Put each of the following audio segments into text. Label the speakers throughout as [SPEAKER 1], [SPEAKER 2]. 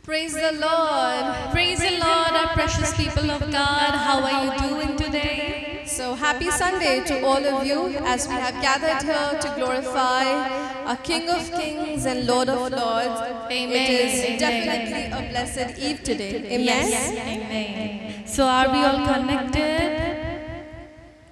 [SPEAKER 1] Praise the Lord. Praise the Lord, our precious people of God. How are you doing today? So happy Sunday to all of you as we have gathered here to glorify our King of Kings and Lord of Lords. Amen. It is definitely a blessed eve today. Amen.
[SPEAKER 2] Yes. Amen. So are we all connected?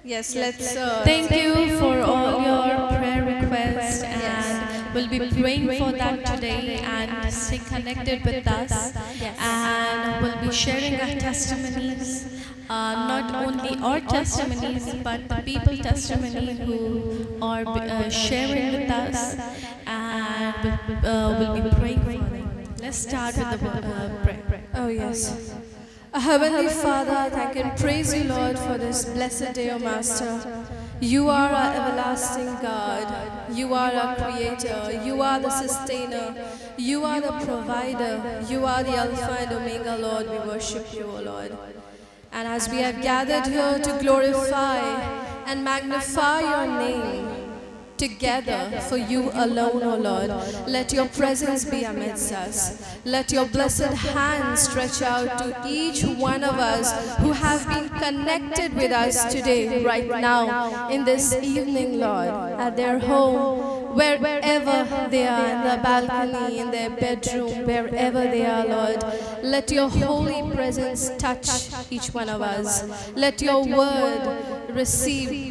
[SPEAKER 1] Yes, let's
[SPEAKER 2] thank you for all your prayer requests, and we'll be praying for that today, and stay connected with us, and we'll be sharing our testimonies, not only our testimonies but the people testimony who are sharing with us, and we'll be praying for them. Let's start with the prayer.
[SPEAKER 1] Oh yes. Heavenly Father, I thank and praise you, Lord, for this blessed day, O Master. You are our everlasting God. You are our Creator. You are the Sustainer. You are the Provider. You are the Alpha and Omega, Lord. We worship you, O Lord. And as we have gathered here to glorify and magnify your name, together for you alone, O Lord, let your presence be amidst us. Let your blessed hand stretch out to each one of us who have been connected with us today, right now, in this evening, Lord, at their home, wherever they are, in their balcony, in their bedroom, wherever they are, Lord. Let your holy presence touch each one of us. Let your word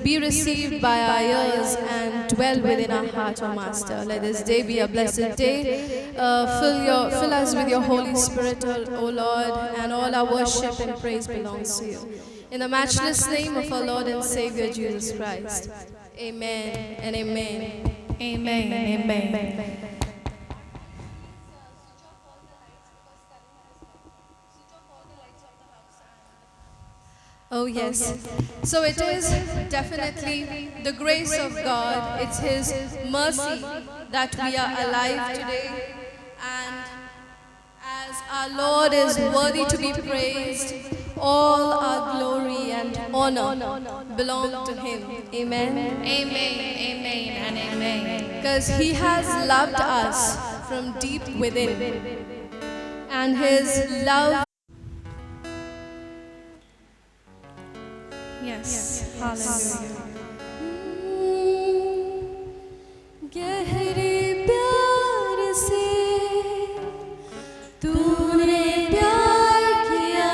[SPEAKER 1] be received by our ears and dwell within our heart, O Master. Let this day be a blessed day. Fill us with your Holy Spirit, O Lord, and all our worship and praise belongs to you. In the matchless name of our Lord and Savior Jesus Christ. Amen and amen.
[SPEAKER 2] Amen. Amen.
[SPEAKER 1] Oh yes. So it is definitely the grace of God. It's His mercy that we are alive today. And as our Lord is worthy to be praised, all our glory and honor belong to Him. Amen.
[SPEAKER 2] Amen. Amen and amen.
[SPEAKER 1] Because He has loved us from deep within. And His love.
[SPEAKER 2] Yes. Hallelujah.
[SPEAKER 1] गहरे प्यार से तूने प्यार किया,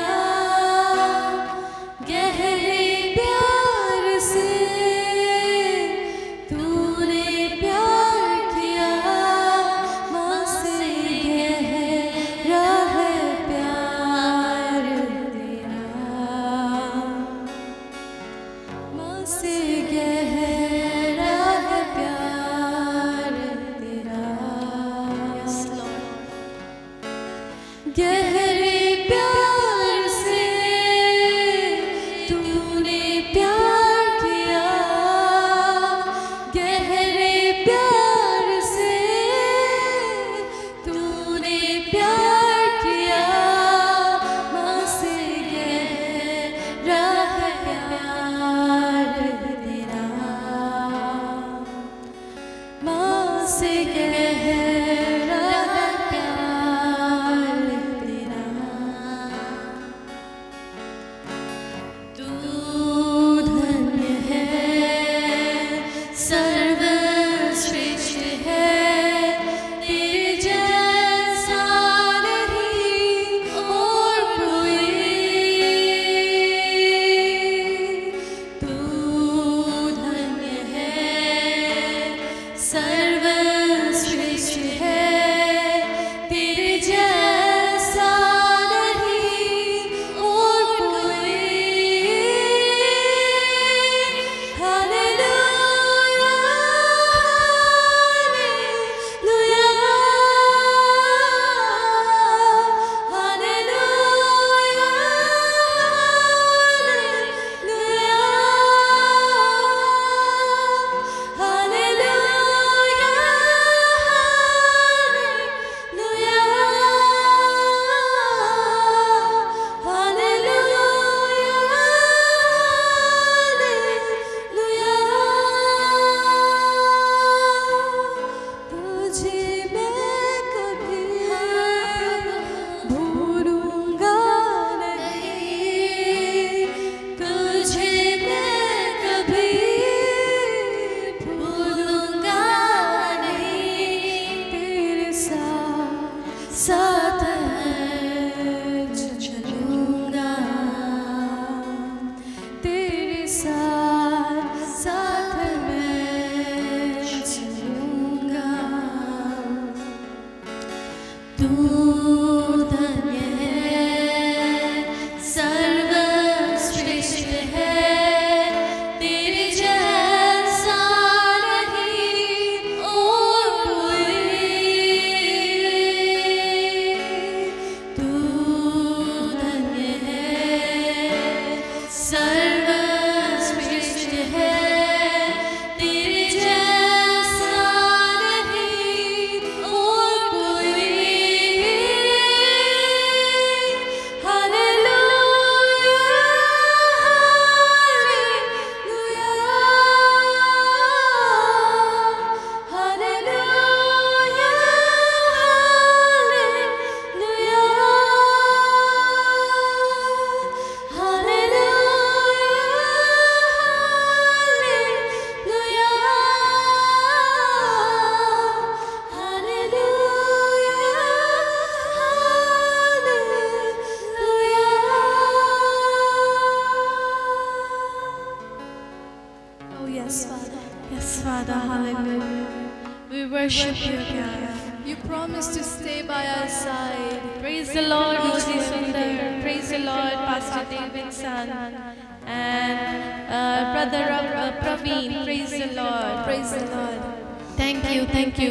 [SPEAKER 1] गहरे प्यार से तूने प्यार किया, मुझसे गहरा है प्यार तेरा, मुझसे गहरा है प्यार
[SPEAKER 2] तू धन्य है, सर्वश्रेष्ठ है, तेरे जैसा नहीं और कोई। तू धन्य है, सर्वश्रेष्ठ है, तेरे जैसा नहीं और कोई। Hallelujah, hallelujah,
[SPEAKER 1] Oh, yes, Father.
[SPEAKER 2] Yes, Father, hallelujah. We worship you, God.
[SPEAKER 1] You promised to stay by our side.
[SPEAKER 2] Praise the Lord, Mosi Sundar. Praise the Lord, Pastor David's son. And Brother Praveen. Praise the Lord.
[SPEAKER 1] Praise the Lord.
[SPEAKER 2] Thank you.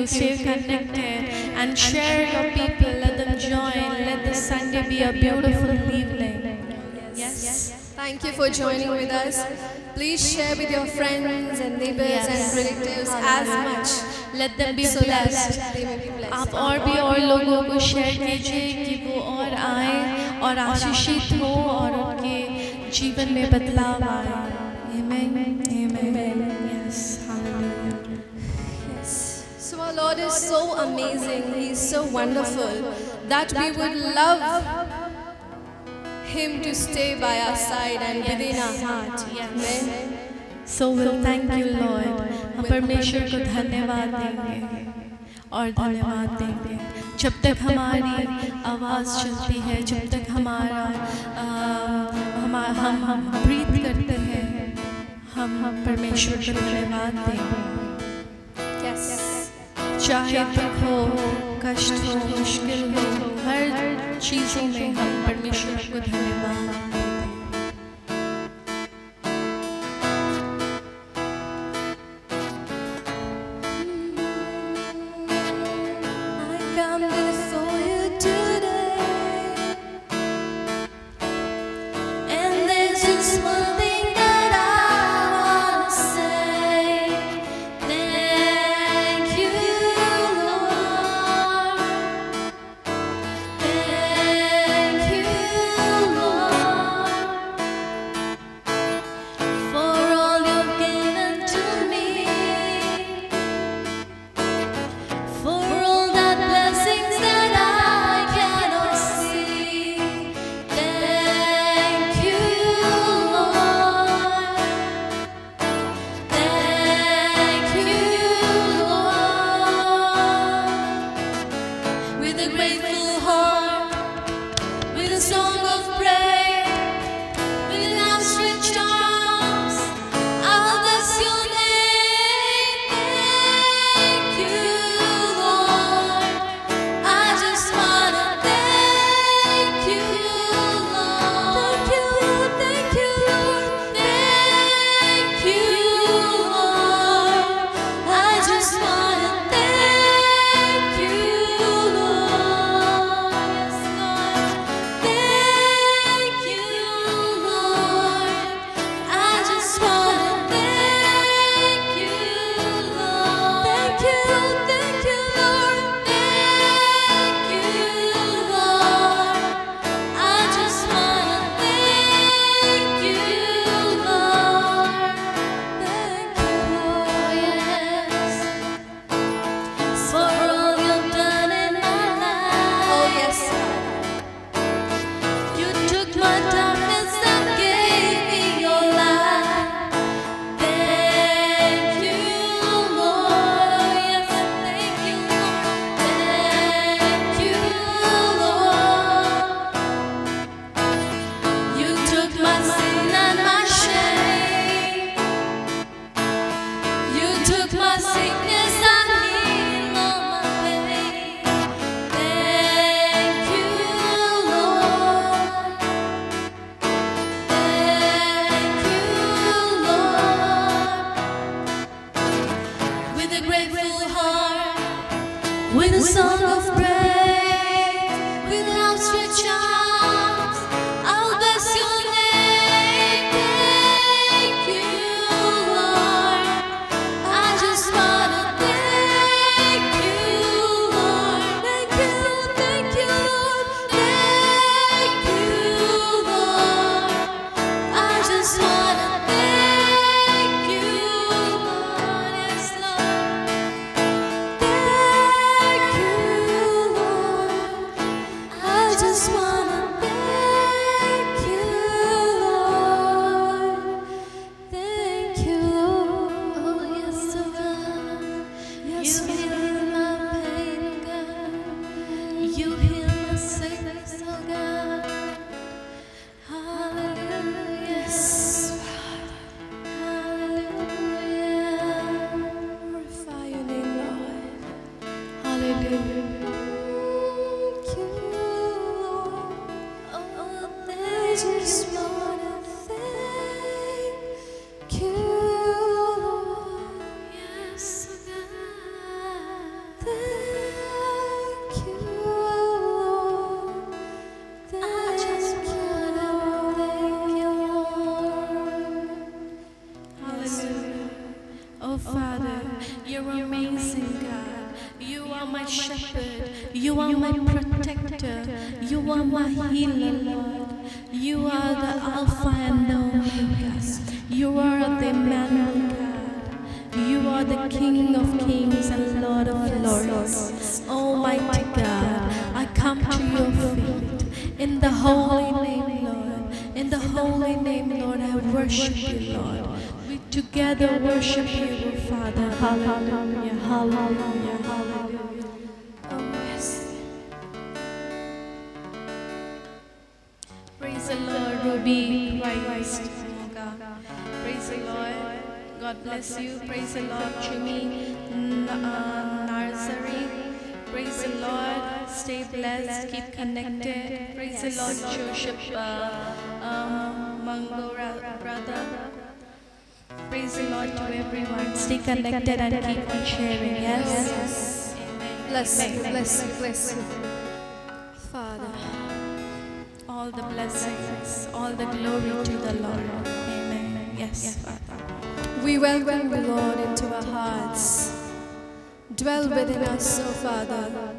[SPEAKER 2] Stay connected and share your people. Let them join. Let this Sunday be a beautiful evening. Yes.
[SPEAKER 1] Thank you for joining with us. Please share with your friends and neighbors and relatives as much
[SPEAKER 2] Let them be
[SPEAKER 1] so
[SPEAKER 2] blessed.
[SPEAKER 1] that they may be blessed.
[SPEAKER 2] आप और भी और लोगों को share कीजिए कि वो और आए और आशीषित हो और उनके जीवन में बदलाव आए। Amen. Yes. Hallelujah.
[SPEAKER 1] Yes. So our Lord is so amazing. He is so wonderful that we would love Him to stay by our side and within our heart. Amen.
[SPEAKER 2] So we'll thank you, Lord. हम परमेश्वर को धन्यवाद देंगे और धन्यवाद देंगे जब तक हमारी आवाज़ चलती है, जब तक हम ब्रीथ करते हैं, हम परमेश्वर को धन्यवाद देंगे।
[SPEAKER 1] Yes.
[SPEAKER 2] चाहे दुख हो, कष्ट हो, मुश्किल हो, हर चीज़ों में हम परमेश्वर को धन्यवाद देंगे।
[SPEAKER 1] I come before you today, and there's just one thing that I want to say. Thank you, Lord. Thank you, Lord, for all you've given to me. For all the blessings that I cannot see. Thank you, Lord. Thank you, Lord. With a grateful heart, with a song of praise, with an outstretched arms, I will bless your name. Thank you, Lord. I just wanna thank you, Lord. Thank you, Lord. Thank you, Lord. I just wanna thank you, Lord. Yes, Lord.
[SPEAKER 2] You are my protector. You are my healer, Lord. You are the Alpha and the Omega. You are the Emmanuel God. You are the King of kings and Lord of lords. Almighty God, I come to your feet in the holy name, Lord. In the holy name, Lord, I worship you, Lord. We together worship you, Father. Hallelujah, hallelujah, hallelujah.
[SPEAKER 1] Oh, yes.
[SPEAKER 2] Praise the Lord, Ruby Christ. Praise the Lord. God bless you. Praise the Lord, Jimmy Narsari. Praise the Lord. Stay blessed. Keep connected. Praise the Lord, Joseph Mangora brother. Praise the Lord to everyone. Stay connected and keep on sharing. Yes. Amen.
[SPEAKER 1] Bless you, bless you, bless you. Father.
[SPEAKER 2] All the blessings, all the glory to the Lord. Amen. Yes, Father.
[SPEAKER 1] We welcome the Lord into our hearts. Dwell within us, O Father.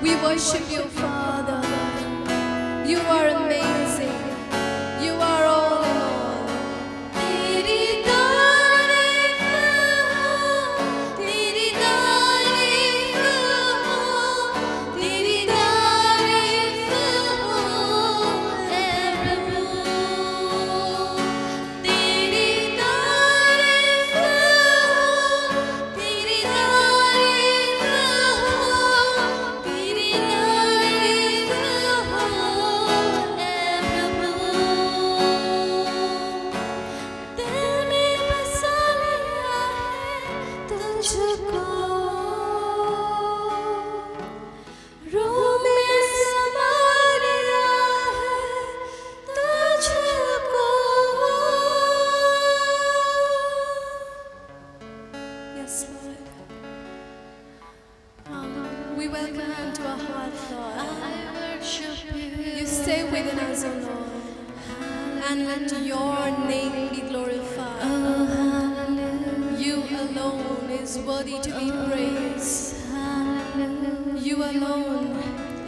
[SPEAKER 1] We worship you, Father. You are amazing. You are all in all. Teri tareef ho, teri tareef ho, teri tareef ho, hai Prabhu. Teri tareef ho, teri tareef ho, teri tareef ho, hai Prabhu. दिल में बसा लिया है तुझको, रूह में समा लिया है तुझको. Yes, Lord. We welcome you into our heart, Lord.
[SPEAKER 2] I worship you.
[SPEAKER 1] You stay within us, O Lord. And let your name be glorified.
[SPEAKER 2] Oh, hallelujah.
[SPEAKER 1] You alone is worthy to be praised.
[SPEAKER 2] Hallelujah.
[SPEAKER 1] You alone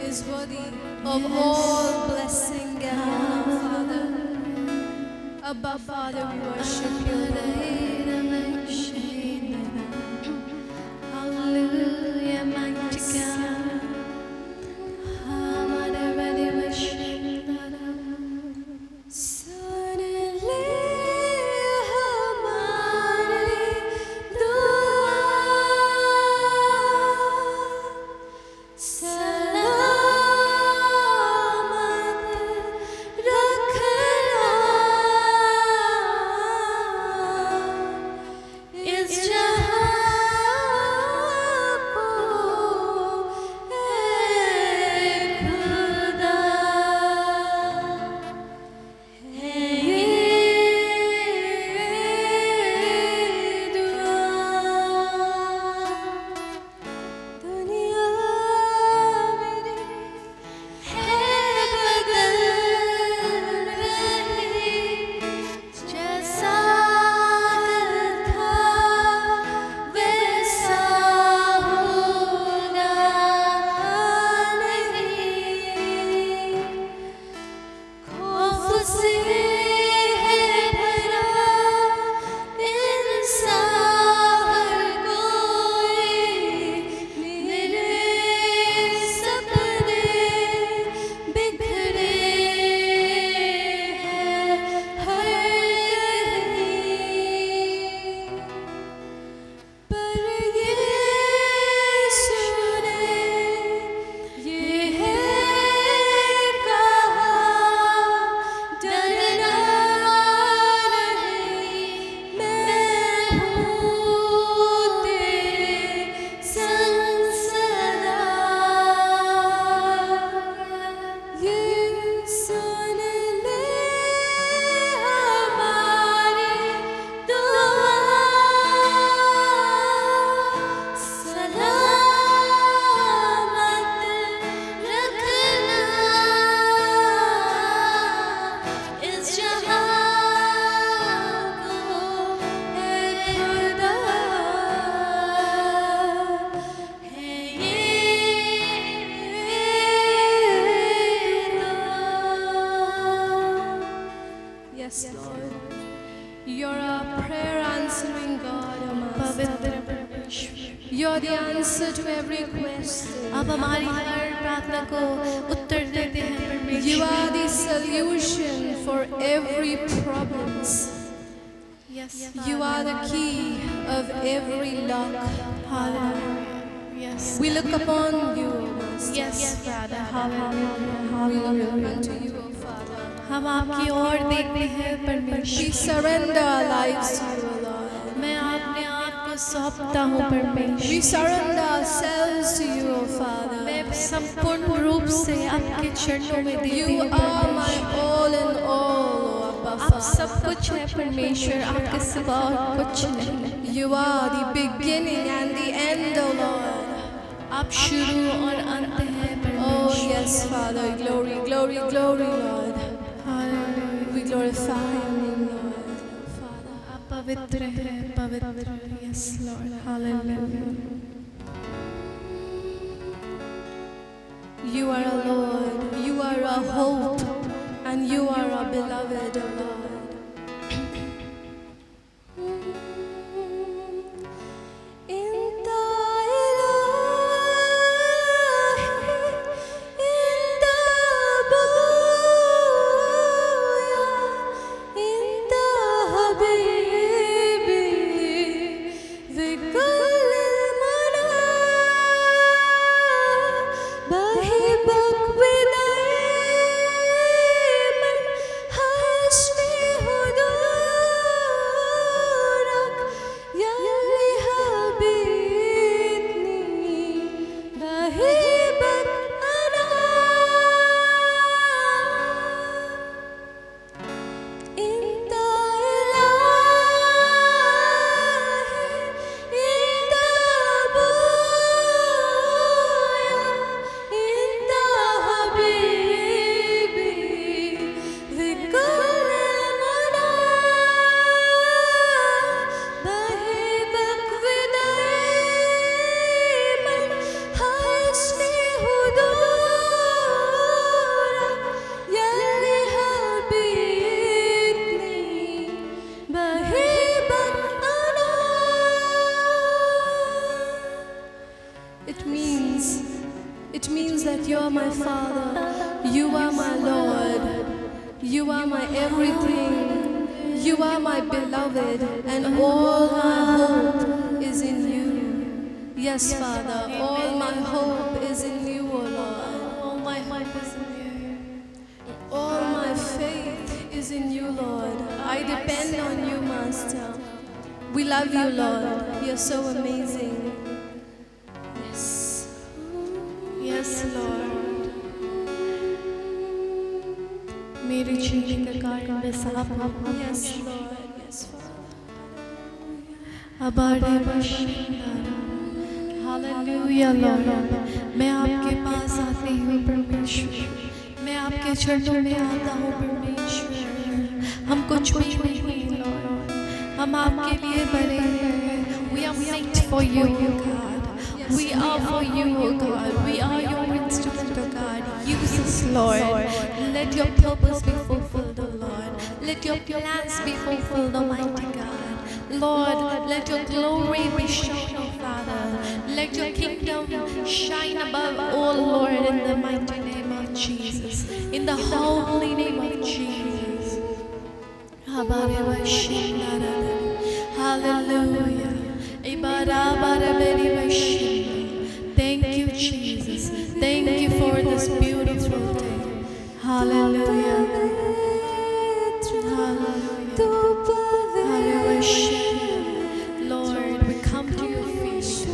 [SPEAKER 1] is worthy of all blessing and honor, Father. Abba, Father, we worship you, Lord.
[SPEAKER 2] Hallelujah.
[SPEAKER 1] You're the answer to every question.
[SPEAKER 2] आप हमारी हर प्रार्थना को उत्तर देते हैं परमेश्वर।
[SPEAKER 1] You are the solution for every problems.
[SPEAKER 2] Yes,
[SPEAKER 1] You are the key of every lock.
[SPEAKER 2] Hallelujah. Yes.
[SPEAKER 1] We look upon you, O Master.
[SPEAKER 2] Yes, Father. Hallelujah.
[SPEAKER 1] We look
[SPEAKER 2] Hallelujah.
[SPEAKER 1] unto you, O Father.
[SPEAKER 2] हम आपकी ओर देखते हैं
[SPEAKER 1] We
[SPEAKER 2] परमेश्वर।
[SPEAKER 1] surrender our lives to you, O Lord.
[SPEAKER 2] मैं अपने आप को सौंपता हूँ परमेश्वर।
[SPEAKER 1] We surrender ourselves to you, O Father.
[SPEAKER 2] मैं संपूर्ण रूप से आपके चरणों में देती
[SPEAKER 1] You
[SPEAKER 2] हूँ
[SPEAKER 1] are my
[SPEAKER 2] परमेश्वर।
[SPEAKER 1] all in all, O Abba
[SPEAKER 2] आप
[SPEAKER 1] Father.
[SPEAKER 2] सब कुछ है परमेश्वर, आपके सिवा और कुछ नहीं।
[SPEAKER 1] You are the beginning and the end, O Lord.
[SPEAKER 2] आप शुरू और अंत हैं
[SPEAKER 1] Oh
[SPEAKER 2] परमेश्वर।
[SPEAKER 1] yes, Father. Glory, glory, glory, Lord.
[SPEAKER 2] Hallelujah.
[SPEAKER 1] We glorify your name, Lord. Father.
[SPEAKER 2] आप पवित्र हैं, पवित्र। Yes, Lord. Hallelujah.
[SPEAKER 1] You are our Lord. You are our hope, and you are our beloved, O Lord. It means that you are my Father, you are my Lord, you are my everything, you are my beloved, and all my hope is in you. Yes, Father, all my hope is in you, O Lord.
[SPEAKER 2] All my hope is in you.
[SPEAKER 1] All my faith is in you, Lord. I depend on you, Master. We love you, Lord. You're so amazing. Yes.
[SPEAKER 2] Yes, Lord. मेरे जीने का कारण मैं साफ हूँ।
[SPEAKER 1] Yes, Lord. Yes, Father.
[SPEAKER 2] अबारे बशिंदारा। Hallelujah, Lord. मैं आपके पास आती हूँ परमेश्वर। मैं आपके चरणों में आता हूँ परमेश्वर। हम कुछ भी नहीं, Lord। हम आपके लिए बने हैं। We are made for you, God. We are for you, O God. We are your instrument, O God. Use us, Lord. Let your purpose be fulfilled, O Lord. Let your plans be fulfilled, Almighty God. Lord, let your glory be shown, O Father. Let your kingdom shine above all, Lord, in the mighty name of Jesus. In the holy name of Jesus. Hallelujah. Thank you, Jesus. Thank you for this beautiful day. Hallelujah. Hallelujah. Lord, we come to your feet.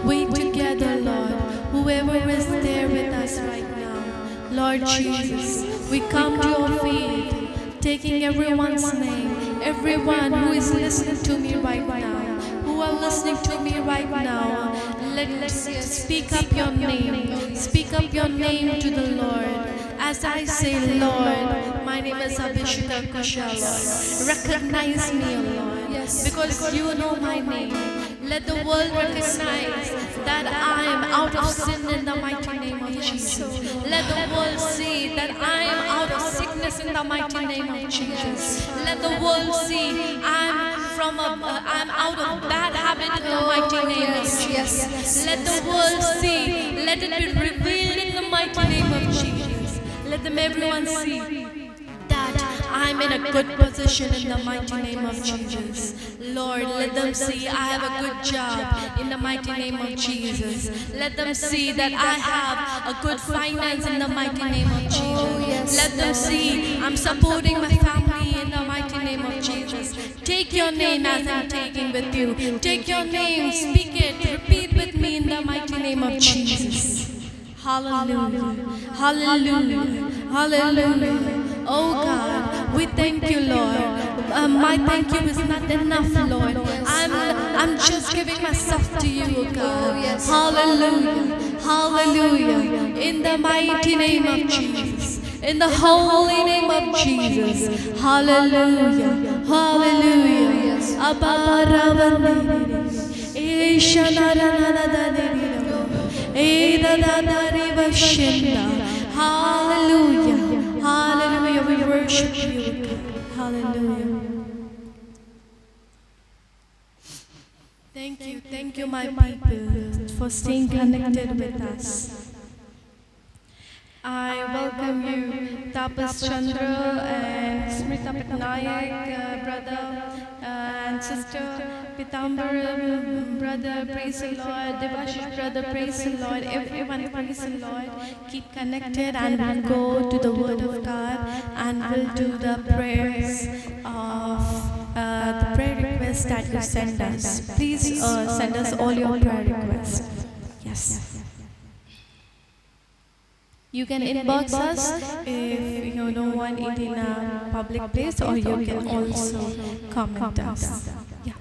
[SPEAKER 2] We together, Lord, whoever is there with us right now, Lord Jesus, we come to your feet, taking everyone's name, everyone who is listening to me right now, who are listening to me right now. Let's speak up your name. Speak up your name to the Lord. As I say, Lord, my name is Abhishika Kushal, Lord. Recognize me, O Lord, because you know my name. Let the world recognize that I am out of sin in the mighty name of Jesus. Let the world see that I am out of sickness in the mighty name of Jesus. Let the world see I'm out of bad habit in the mighty name of Jesus. Let the world see, let it be revealed in the mighty name of Jesus. Let them everyone see that I'm in a good position in the mighty name of Jesus. Lord, let them see I have a good job in the mighty name of Jesus. Let them see that I have a good finance in the mighty name of Jesus. Let them see I'm supporting my family in the mighty name of Jesus. Take your name as I'm taking with you. Take your name, speak it, repeat with me in the mighty name of Jesus. Hallelujah, hallelujah, hallelujah. Oh God, we thank you, Lord. My thank you is not enough, Lord. I'm just giving myself to you, God. Hallelujah, hallelujah. In the mighty name of Jesus. In the holy name of Jesus. Hallelujah, hallelujah. Hallelujah. Hallelujah. We worship you. Hallelujah. Thank you, my people, for staying connected with us. I welcome you, Tapas Chandra and Smrita Patnaik, brother and sister, Pitambar, brother, praise the Lord, Devashish, brother, praise the Lord, everyone, praise the Lord. Keep connected and we'll go to the Word of God and we'll do the prayers of the prayer requests that you send us. Please send us all your prayer requests. Yes. You can inbox us if you don't want it in a public place, or you can also comment us. Yeah.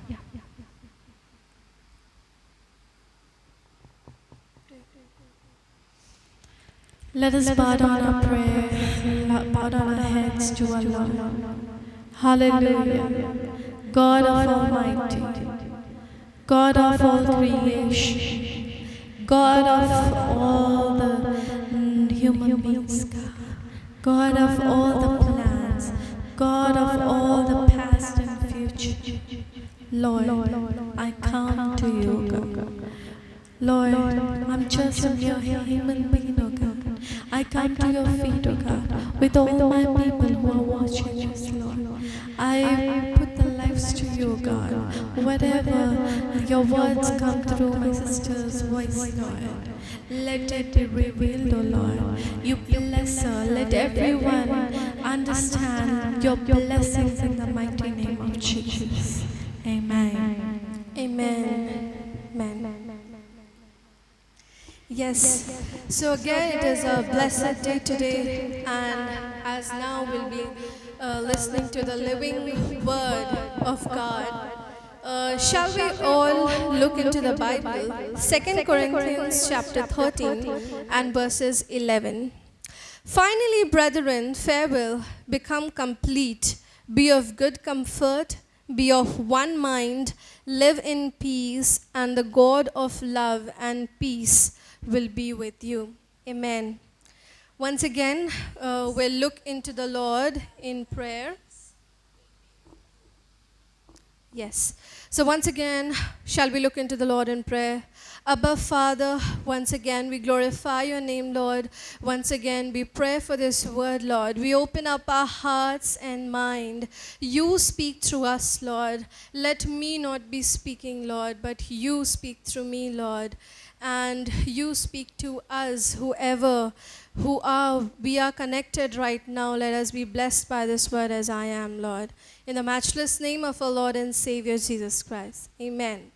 [SPEAKER 2] Let us bow down our prayer, bow down our heads to Allah. Hallelujah. God of Almighty, God of all creation, God of all the human beings, God of all the plans, God of all the past and future. Lord, I come to you, God. Lord, I'm just a mere human being, oh God. I come to your feet, oh God, with all my people who are watching us, Lord. I put their lives to you, God. Whatever your words come through my sister's voice, Lord, let it be revealed, oh Lord. You bless her. Let everyone understand your blessings in the mighty name of Jesus. Amen.
[SPEAKER 1] Amen. Amen. Yes. So again, it is a blessed day today, and as now we'll be listening to the living word of God. Shall we all look into the Bible? 2 Corinthians chapter 13 and verses 11. Finally, brethren, farewell, become complete, be of good comfort, be of one mind, live in peace, and the God of love and peace will be with you. Amen. Once again, we'll look into the Lord in prayer. Yes. So once again, shall we look into the Lord in prayer? Abba, Father, once again, we glorify your name, Lord. Once again, we pray for this word, Lord. We open up our hearts and mind. You speak through us, Lord. Let me not be speaking, Lord, but you speak through me, Lord. And you speak to us, whoever we are connected right now. Let us be blessed by this word as I am, Lord. In the matchless name of our Lord and Savior Jesus Christ. Amen.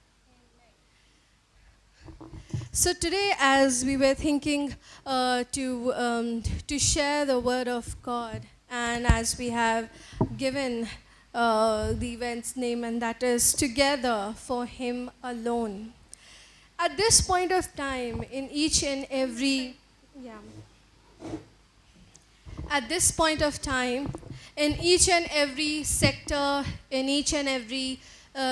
[SPEAKER 1] So today, as we were thinking to share the word of God, and as we have given the event's name, and that is Together for Him Alone. At this point of time, in each and every sector, in each and every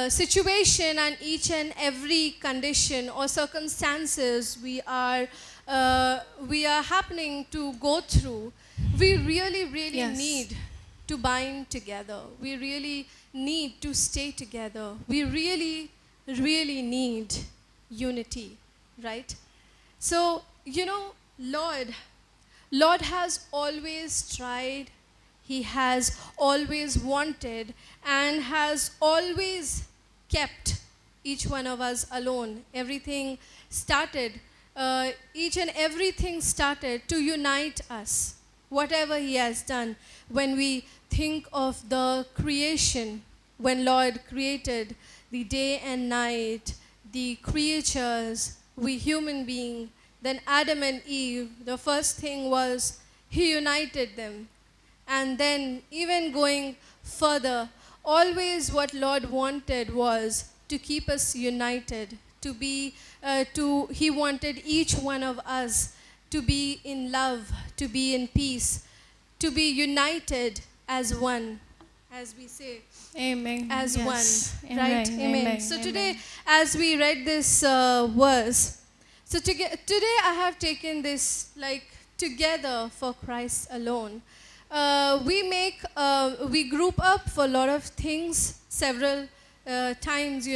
[SPEAKER 1] situation and each and every condition or circumstances we are happening to go through, we really
[SPEAKER 2] Yes.
[SPEAKER 1] need to bind together. We really need to stay together. We really need unity, right? So, Lord has always tried, He has always wanted, and has always kept each one of us alone. Each and everything started to unite us. Whatever He has done, when we think of the creation, when Lord created the day and night, the creatures, we human being, then Adam and Eve, the first thing was He united them. And then even going further, always what Lord wanted was to keep us united, He wanted each one of us to be in love, to be in peace, to be united as one, as we say.
[SPEAKER 2] Amen.
[SPEAKER 1] As
[SPEAKER 2] Yes.
[SPEAKER 1] one,
[SPEAKER 2] Amen.
[SPEAKER 1] right? Amen. So
[SPEAKER 2] Amen.
[SPEAKER 1] today, as we read this verse, today I have taken this like together for Christ alone. We group up for a lot of things several times.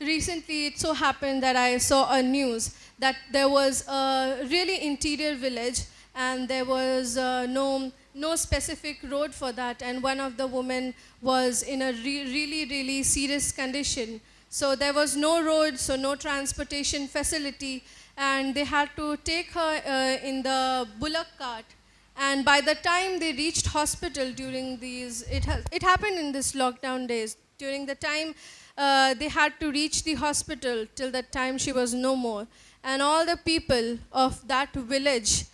[SPEAKER 1] Recently it so happened that I saw a news that there was a really interior village and there was no specific road for that, and one of the women was in a really serious condition. So there was no road, so no transportation facility, and they had to take her in the bullock cart. And by the time they reached hospital during these, it happened in this lockdown days. During the time they had to reach the hospital, till that time she was no more. And all the people of that village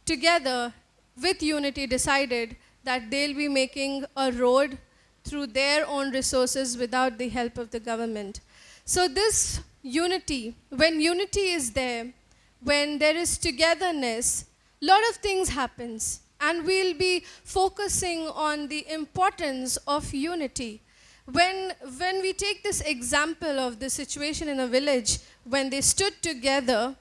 [SPEAKER 1] together with unity decided that they'll be making a road through their own resources without the help of the government. So this unity, when unity is there, when there is togetherness, lot of things happens, and we'll be focusing on the importance of unity. When we take this example of the situation in a village, when they stood together,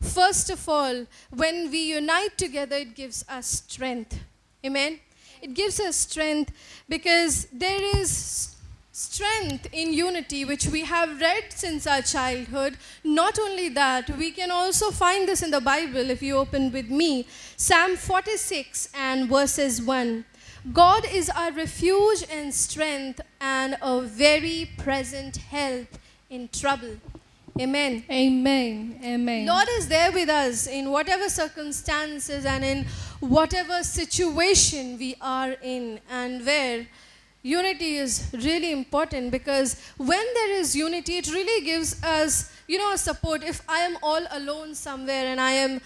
[SPEAKER 1] first of all, when we unite together, it gives us strength. Amen? It gives us strength because there is strength in unity, which we have read since our childhood. Not only that, we can also find this in the Bible if you open with me. Psalm 46 and verses 1. God is our refuge and strength and a very present help in trouble. Amen.
[SPEAKER 2] Amen. Amen.
[SPEAKER 1] Lord is there with us in whatever circumstances and in whatever situation we are in, and where unity is really important, because when there is unity, it really gives us, a support. If I am all alone somewhere and I am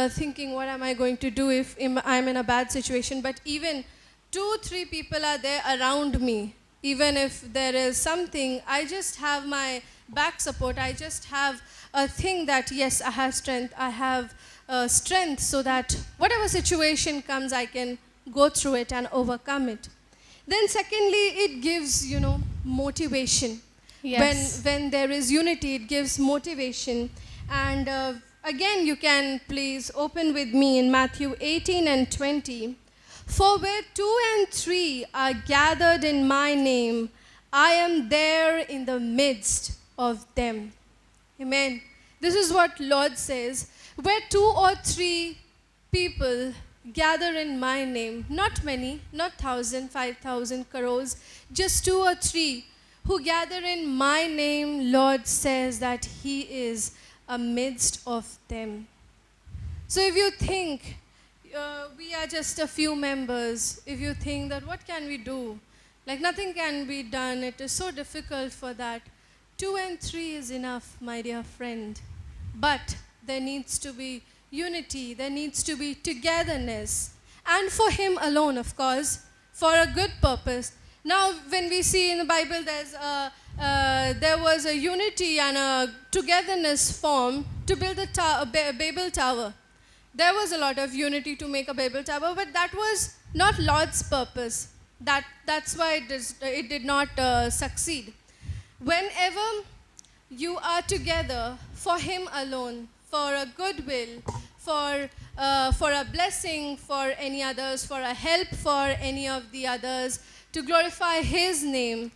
[SPEAKER 1] thinking, what am I going to do if I'm in a bad situation? But even 2-3 people are there around me. Even if there is something, I just have my back support. I just have a thing that, yes, I have strength. I have strength so that whatever situation comes, I can go through it and overcome it. Then secondly, it gives, motivation.
[SPEAKER 2] Yes.
[SPEAKER 1] When there is unity, it gives motivation. And again, you can please open with me in Matthew 18 and 20. For where 2 and 3 are gathered in my name, I am there in the midst of them. Amen. This is what Lord says. Where 2 or 3 people gather in my name, not many, not 1,000, 5,000 crores, just 2 or 3 who gather in my name, Lord says that He is amidst of them. So if you think we are just a few members, if you think that what can we do? Like nothing can be done, it is so difficult for that. 2 and 3 is enough, my dear friend. But there needs to be unity, there needs to be togetherness. And for Him alone, of course, for a good purpose. Now, when we see in the Bible, there was a unity and a togetherness formed to build a Babel Tower. There was a lot of unity to make a Babel Tower, but that was not Lord's purpose. That's why it did not succeed. whenever you are together for Him alone, for a goodwill, for a blessing for any others, for a help for any of the others, to glorify His name,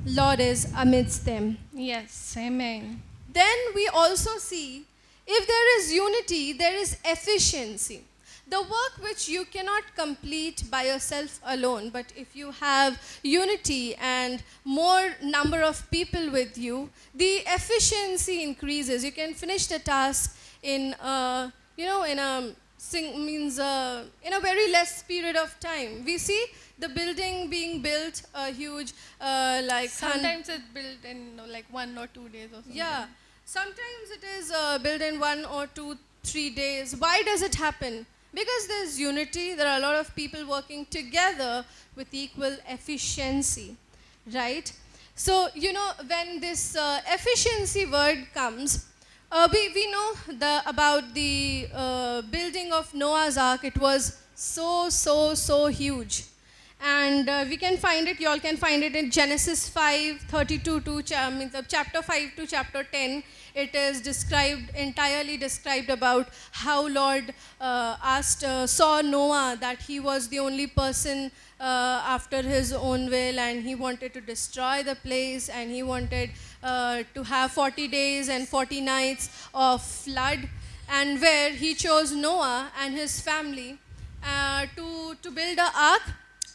[SPEAKER 1] Lord is amidst them.
[SPEAKER 2] Yes, amen.
[SPEAKER 1] Then we also see, if there is unity, there is efficiency. The work which you cannot complete by yourself alone, but if you have unity and more number of people with you, the efficiency increases. You can finish the task in in a very less period of time. We see the building being built, a huge
[SPEAKER 2] Sometimes it's built in like 1 or 2 days or something.
[SPEAKER 1] yeah, sometimes it is built in 1 or 2, 3 days. Why does it happen? Because there's unity. There are a lot of people working together with equal efficiency, right? So, when this efficiency word comes, we know about the building of Noah's Ark. It was so huge. And we can find it, you all can find it in Genesis 5:32 to chapter 5 to chapter 10. It is entirely described about how Lord saw Noah that he was the only person after his own will, and he wanted to destroy the place, and he wanted to have 40 days and 40 nights of flood, and where he chose Noah and his family to build an ark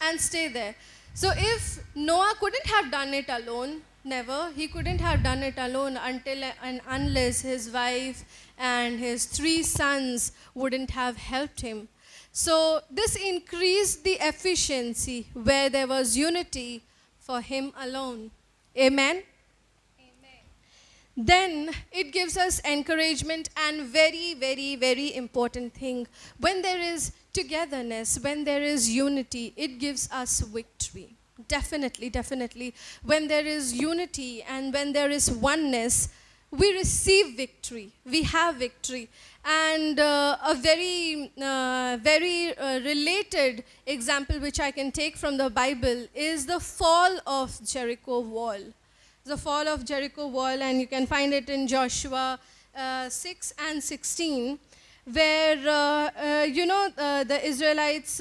[SPEAKER 1] and stay there. So if Noah couldn't have done it alone, never, he couldn't have done it alone until and unless his wife and his 3 sons wouldn't have helped him. So this increased the efficiency where there was unity for him alone. Amen? Then it gives us encouragement, and very important thing. When there is togetherness, when there is unity, it gives us victory. Definitely. When there is unity and when there is oneness, we receive victory. We have victory. And a very related example which I can take from the Bible is the fall of Jericho wall. The fall of Jericho wall, and you can find it in Joshua 6 and 16, where the Israelites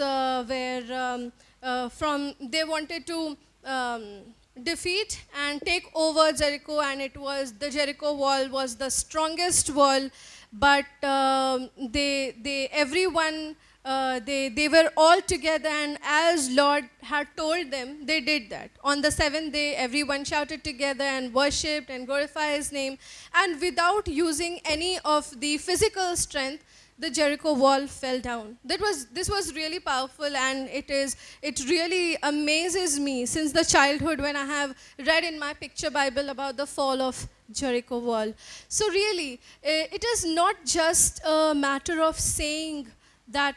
[SPEAKER 1] they wanted to defeat and take over Jericho, and the Jericho wall was the strongest wall, but they were all together, and as Lord had told them, they did that. On the 7th day, everyone shouted together and worshipped and glorified His name, and without using any of the physical strength, the Jericho wall fell down. This was really powerful, and it really amazes me since the childhood when I have read in my picture Bible about the fall of Jericho wall. So really, it is not just a matter of saying that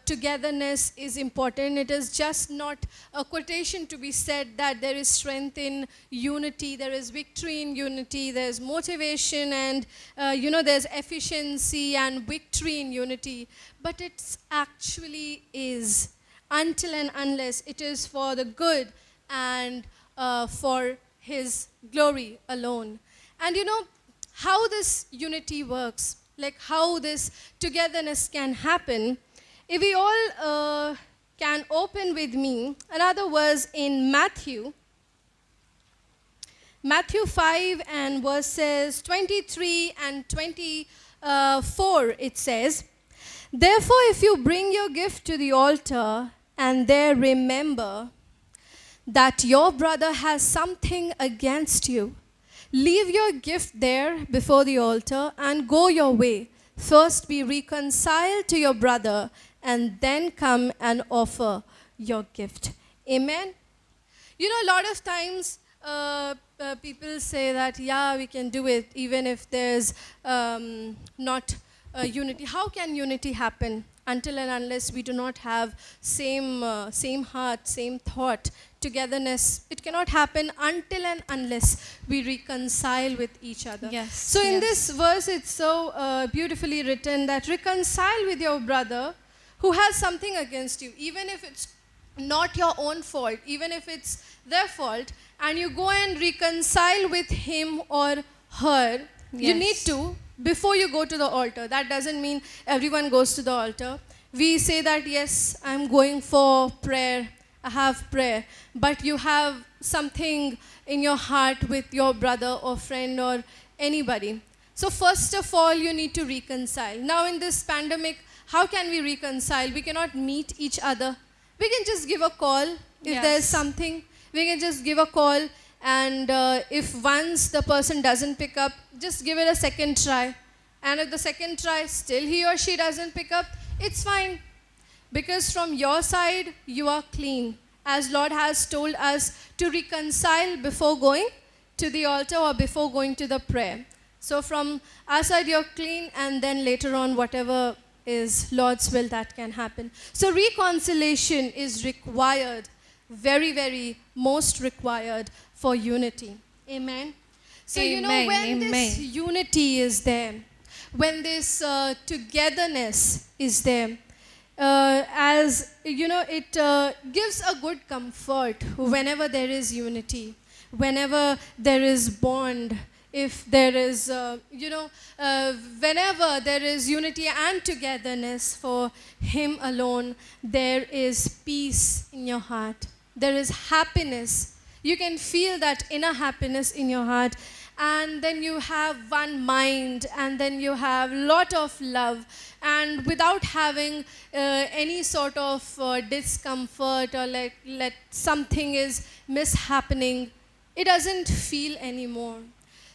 [SPEAKER 1] togetherness is important. It is just not a quotation to be said that there is strength in unity, there is victory in unity, there is motivation, and there's efficiency and victory in unity. But it actually is, until and unless it is for the good and for His glory alone. And how this unity works, like how this togetherness can happen, if we all can open with me another verse in Matthew 5 and verses 23 and 24, it says, "Therefore, if you bring your gift to the altar and there remember that your brother has something against you, leave your gift there before the altar and go your way. First be reconciled to your brother and then come and offer your gift." Amen. A lot of times people say that, yeah, we can do it even if there's not unity. How can unity happen? Until and unless we do not have same heart, same thought, togetherness, it cannot happen until and unless we reconcile with each other.
[SPEAKER 2] Yes.
[SPEAKER 1] So in this verse, it's so beautifully written that reconcile with your brother who has something against you, even if it's not your own fault, even if it's their fault, and you go and reconcile with him or her, you need
[SPEAKER 2] Yes.
[SPEAKER 1] to, before you go to the altar. That doesn't mean everyone goes to the altar. We say that, yes, I'm going for prayer, I have prayer, but you have something in your heart with your brother or friend or anybody. So first of all, you need to reconcile. Now in this pandemic, how can we reconcile? We cannot meet each other. We can just give a call if there's
[SPEAKER 2] Yes.
[SPEAKER 1] something. We can just give a call, and if once the person doesn't pick up, just give it a second try. And if the second try still he or she doesn't pick up, it's fine. Because from your side, you are clean. As Lord has told us to reconcile before going to the altar or before going to the prayer. So from our side, you're clean, and then later on, whatever is Lord's will, that can happen. So reconciliation is required, very, very most required for unity. Amen. So
[SPEAKER 2] Amen,
[SPEAKER 1] when this
[SPEAKER 2] amen.
[SPEAKER 1] unity is there, when this togetherness is there, as it gives a good comfort whenever there is unity, whenever there is bond, if there is whenever there is unity and togetherness for him alone, there is peace in your heart, there is happiness. You can feel that inner happiness in your heart, and then you have one mind, and then you have lot of love, and without having any sort of discomfort, or like let something is mishappening, it doesn't feel anymore.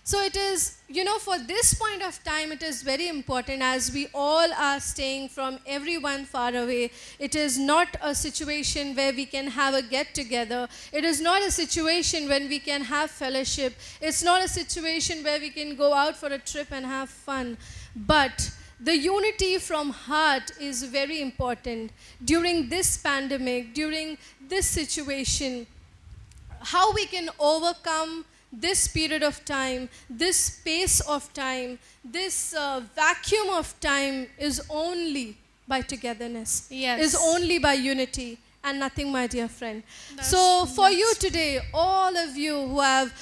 [SPEAKER 1] So it is, for this point of time, it is very important, as we all are staying from everyone far away. It is not a situation where we can have a get together. It is not a situation when we can have fellowship. It's not a situation where we can go out for a trip and have fun. But the unity from heart is very important during this pandemic, during this situation. How we can overcome this period of time, this space of time, this vacuum of time is only by togetherness,
[SPEAKER 2] Yes.
[SPEAKER 1] is only by unity, and nothing, my dear friend.
[SPEAKER 2] That's-
[SPEAKER 1] So for you
[SPEAKER 2] that's-
[SPEAKER 1] today, all of you who have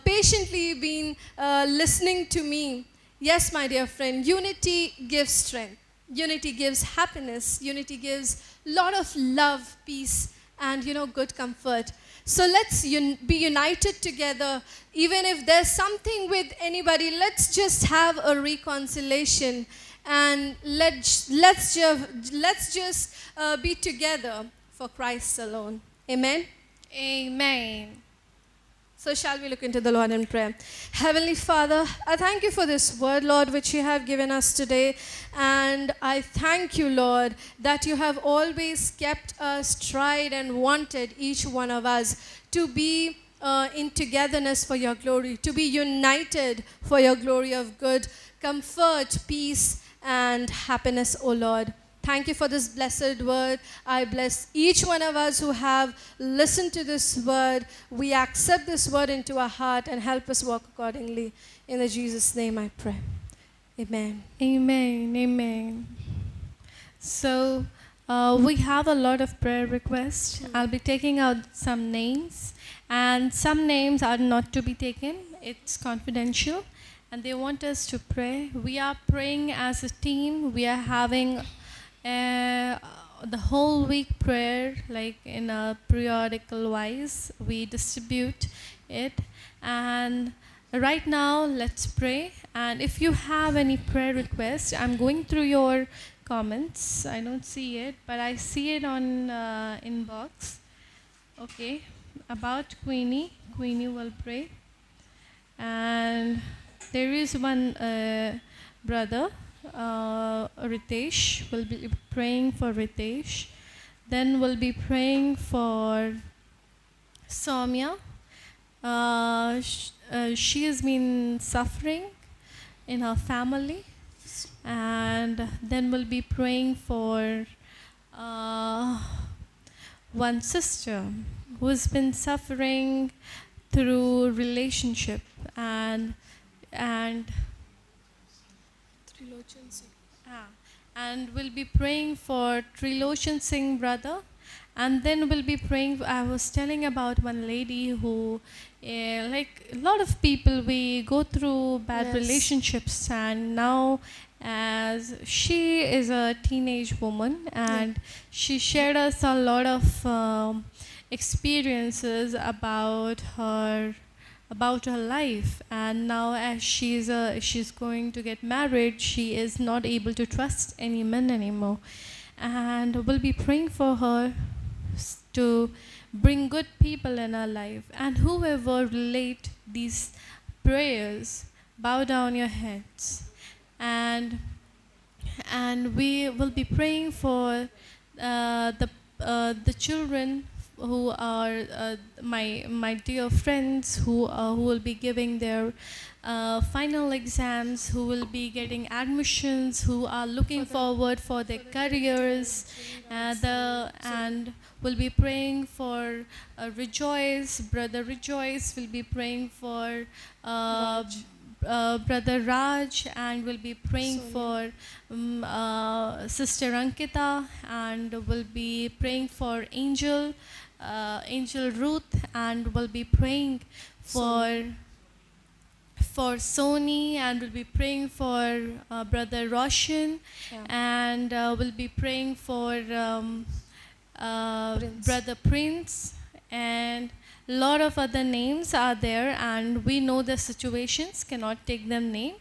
[SPEAKER 1] patiently been listening to me, yes, my dear friend, unity gives strength. Unity gives happiness. Unity gives lot of love, peace, and good comfort. So let's be united together. Even if there's something with anybody, let's just have a reconciliation, and let's just be together for Christ alone. Amen.
[SPEAKER 2] Amen.
[SPEAKER 1] So shall we look into the Lord in prayer? Heavenly Father, I thank you for this word, Lord, which you have given us today. And I thank you, Lord, that you have always kept us, tried and wanted each one of us to be in togetherness for your glory, to be united for your glory of good, comfort, peace, and happiness, O Lord. Thank you for this blessed word. I bless each one of us who have listened to this word. We accept this word into our heart, and help us walk accordingly. In the Jesus' name I pray. Amen.
[SPEAKER 2] Amen. Amen. So we have a lot of prayer requests. I'll be taking out some names, and some names are not to be taken. It's confidential, and they want us to pray. We are praying as a team. We are having the whole week prayer, like in a periodical wise. We distribute it, and right now let's pray. And if you have any prayer requests, I'm going through your comments. I don't see it, but I see it on inbox. Okay, about Queenie will pray. And there is one brother, Ritesh, will be praying for Ritesh. Then we'll be praying for Soumya. She has been suffering in her family. And then we'll be praying for one sister who's been suffering through relationship, and we'll be praying for Trilochan Singh brother And then we'll be praying. I was telling about one lady who, like a lot of people, we go through bad
[SPEAKER 1] Yes.
[SPEAKER 2] relationships, and now, as she is a teenage woman, and she shared us a lot of experiences about her life. And now, as she's going to get married, she is not able to trust any men anymore, and we'll be praying for her to bring good people in her life. And whoever relate these prayers, bow down your heads, and we will be praying for the children who are my dear friends who will be giving their final exams, who will be getting admissions, who are looking forward for their careers, and we'll be praying for Rejoice, brother Rejoice. We'll be praying for brother Raj, and we'll be praying for sister Ankita, and we'll be praying for Angel Ruth, and we'll be praying for Sony, and we'll be praying for brother Roshan, and we'll be praying for brother Prince, and lot of other names are there, and we know the situations, cannot take them name.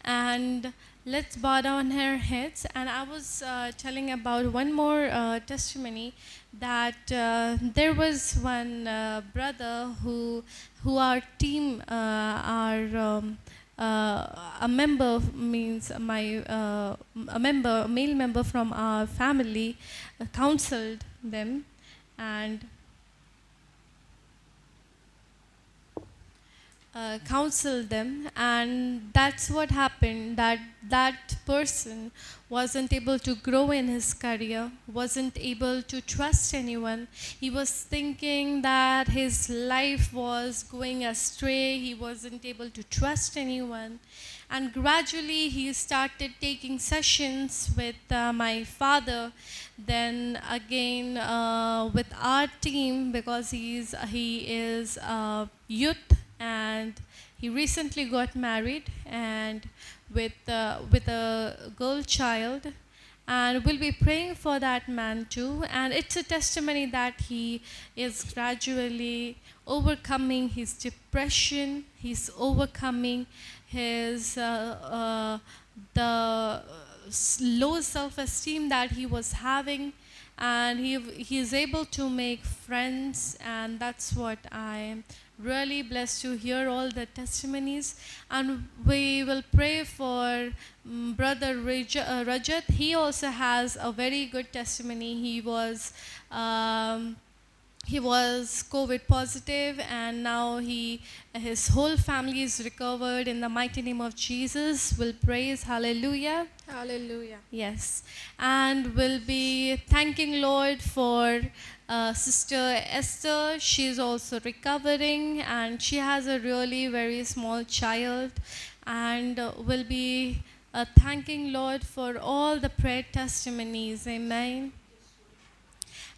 [SPEAKER 2] And let's bow down our heads. And I was telling about one more testimony, that there was one brother who our team, a member, means a male member from our family, counseled them, and and that's what happened, that person wasn't able to grow in his career, wasn't able to trust anyone. He was thinking that his life was going astray, he wasn't able to trust anyone. And gradually he started taking sessions with my father, then again with our team, because he is youth, and he recently got married, and with a girl child. And we'll be praying for that man too. And it's a testimony that he is gradually overcoming his depression. He's overcoming his the low self-esteem that he was having, and he is able to make friends. And that's what I am really blessed to hear, all the testimonies. And we will pray for brother Rajat. He also has a very good testimony. He was COVID positive, and now his whole family is recovered in the mighty name of Jesus. We'll praise, hallelujah.
[SPEAKER 1] Hallelujah.
[SPEAKER 2] Yes, and we'll be thanking Lord for Sister Esther. She's also recovering, and she has a really very small child. And we'll be thanking Lord for all the prayer testimonies. Amen.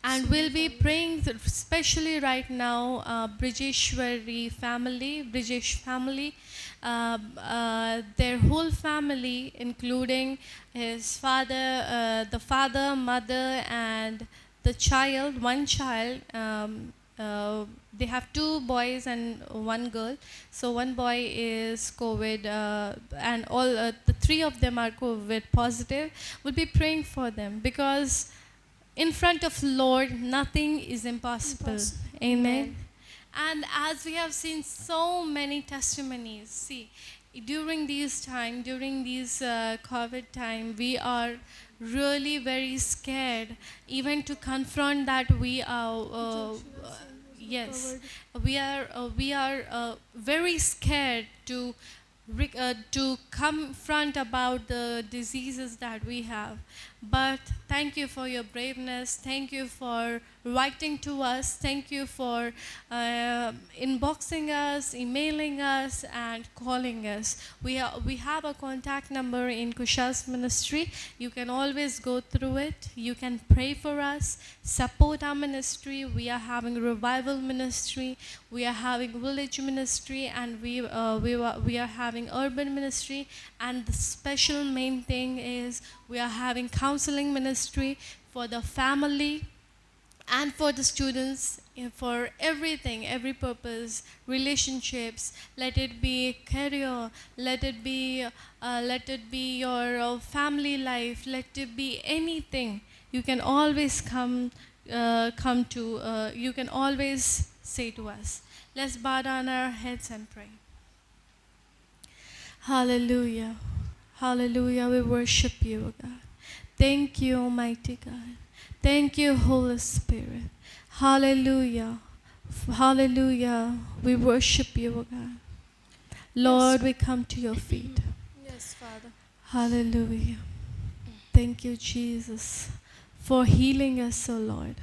[SPEAKER 2] And we'll be praying, especially right now, Brijesh family, their whole family, including his father, the father, mother, and the child, one child. They have 2 boys and 1 girl. So one boy is COVID, and all the 3 of them are COVID positive. We'll be praying for them, because in front of Lord, nothing is impossible. Amen. And as we have seen so many testimonies, see, during these COVID time, we are really very scared, even to confront that we are. Yes, we are very scared to confront about the diseases that we have. But thank you for your braveness. Thank you for writing to us. Thank you for inboxing us, emailing us, and calling us. We have a contact number in Kushal's ministry. You can always go through it. You can pray for us, support our ministry. We are having revival ministry. We are having village ministry, and we are having urban ministry. And the special main thing is we are having counseling ministry for the family and for the students, for everything, every purpose, relationships. Let it be career, let it be your family life, let it be anything. You can always come to. You can always say to us. Let's bow down our heads and pray. Hallelujah. Hallelujah. We worship you, O God. Thank you, Almighty God. Thank you, Holy Spirit. Hallelujah. Hallelujah. We worship you, O God. Lord, we come to your feet.
[SPEAKER 1] Yes, Father.
[SPEAKER 2] Hallelujah. Thank you, Jesus, for healing us, O Lord.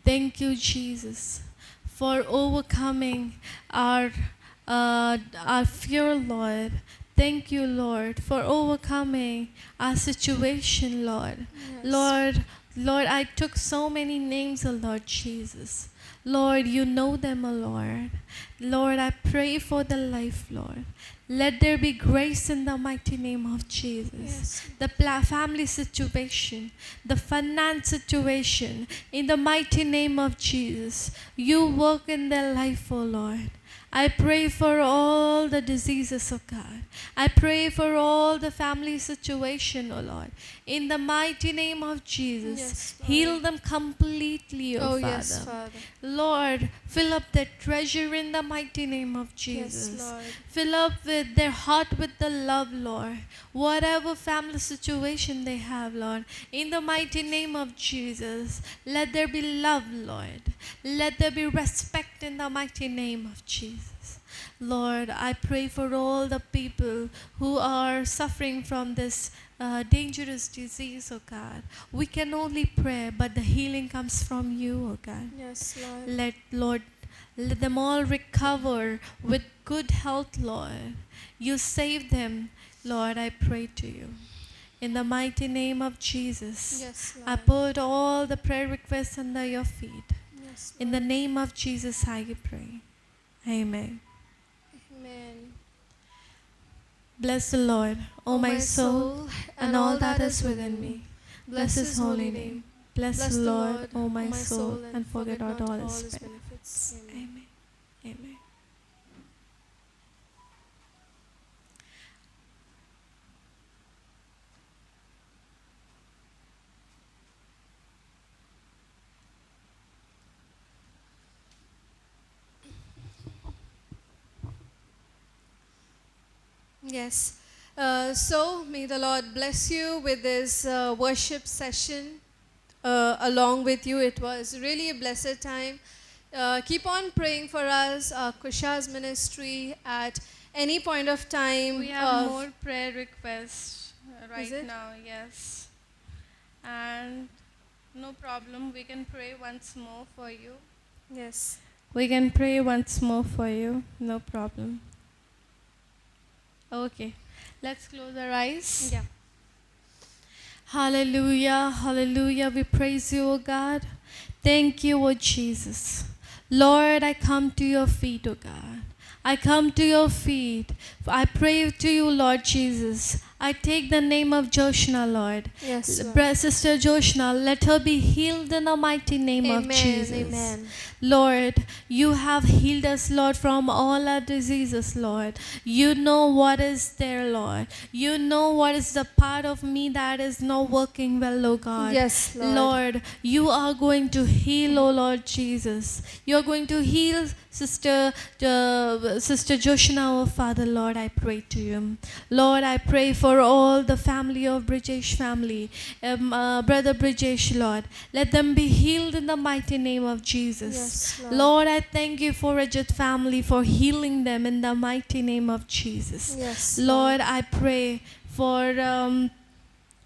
[SPEAKER 2] Thank you, Jesus, for overcoming our fear, Lord. Thank you, Lord, for overcoming our situation, Lord.
[SPEAKER 1] Yes.
[SPEAKER 2] Lord, I took so many names, O Lord Jesus. Lord, you know them, O Lord. Lord, I pray for the life, Lord. Let there be grace in the mighty name of Jesus.
[SPEAKER 1] Yes.
[SPEAKER 2] The family situation, the finance situation, in the mighty name of Jesus. You work in their life, O Lord. I pray for all the diseases, of God. I pray for all the family situation, O Lord. In the mighty name of Jesus,
[SPEAKER 1] Yes, Lord.
[SPEAKER 2] heal them completely, O
[SPEAKER 1] Oh,
[SPEAKER 2] Father.
[SPEAKER 1] yes, Father.
[SPEAKER 2] Lord, fill up their treasure in the mighty name of Jesus.
[SPEAKER 1] Yes, Lord.
[SPEAKER 2] Fill up with their heart with the love, Lord. Whatever family situation they have, Lord, in the mighty name of Jesus, let there be love, Lord. Let there be respect in the mighty name of Jesus. Lord, I pray for all the people who are suffering from this dangerous disease, oh God. We can only pray, but the healing comes from you, oh God.
[SPEAKER 1] Yes, Lord.
[SPEAKER 2] Lord, let them all recover with good health, Lord. You save them, Lord, I pray to you. In the mighty name of Jesus,
[SPEAKER 1] Yes, Lord.
[SPEAKER 2] I put all the prayer requests under your feet.
[SPEAKER 1] Yes,
[SPEAKER 2] In the
[SPEAKER 1] Lord.
[SPEAKER 2] name of Jesus, I pray. Amen.
[SPEAKER 1] Amen.
[SPEAKER 2] Bless the Lord, O my soul, and all that is within me. Bless his holy name. Bless the Lord, O my soul, and forget not all his benefits.
[SPEAKER 1] Amen.
[SPEAKER 2] Amen. Amen.
[SPEAKER 1] Yes. So may the Lord bless you with this worship session along with you. It was really a blessed time. Keep on praying for us, Kusha's ministry at any point of time.
[SPEAKER 2] We have more prayer requests right
[SPEAKER 1] it?
[SPEAKER 2] now, yes. And no problem, we can pray once more for you.
[SPEAKER 1] Yes.
[SPEAKER 2] We can pray once more for you, no problem. Okay, let's close our eyes.
[SPEAKER 1] Yeah.
[SPEAKER 2] Hallelujah, hallelujah. We praise you, O God. Thank you, O Jesus. Lord, I come to your feet, O God. I come to your feet. I pray to you, Lord Jesus. I take the name of Joshna, Lord.
[SPEAKER 1] Yes, Lord.
[SPEAKER 2] Sister Joshna, let her be healed in the mighty name of Jesus.
[SPEAKER 1] Amen.
[SPEAKER 2] Lord, you have healed us, Lord, from all our diseases, Lord. You know what is there, Lord. You know what is the part of me that is not working well, oh God.
[SPEAKER 1] Yes, Lord.
[SPEAKER 2] Lord, you are going to heal, oh Lord Jesus. You are going to heal Sister Joshna, oh Father, Lord, I pray to you. Lord, I pray for all the family of Brijesh family, Brother Brijesh, Lord. Let them be healed in the mighty name of Jesus.
[SPEAKER 1] Yes, Lord.
[SPEAKER 2] Lord, I thank you for Rajat family for healing them in the mighty name of Jesus.
[SPEAKER 1] Yes,
[SPEAKER 2] Lord, I pray for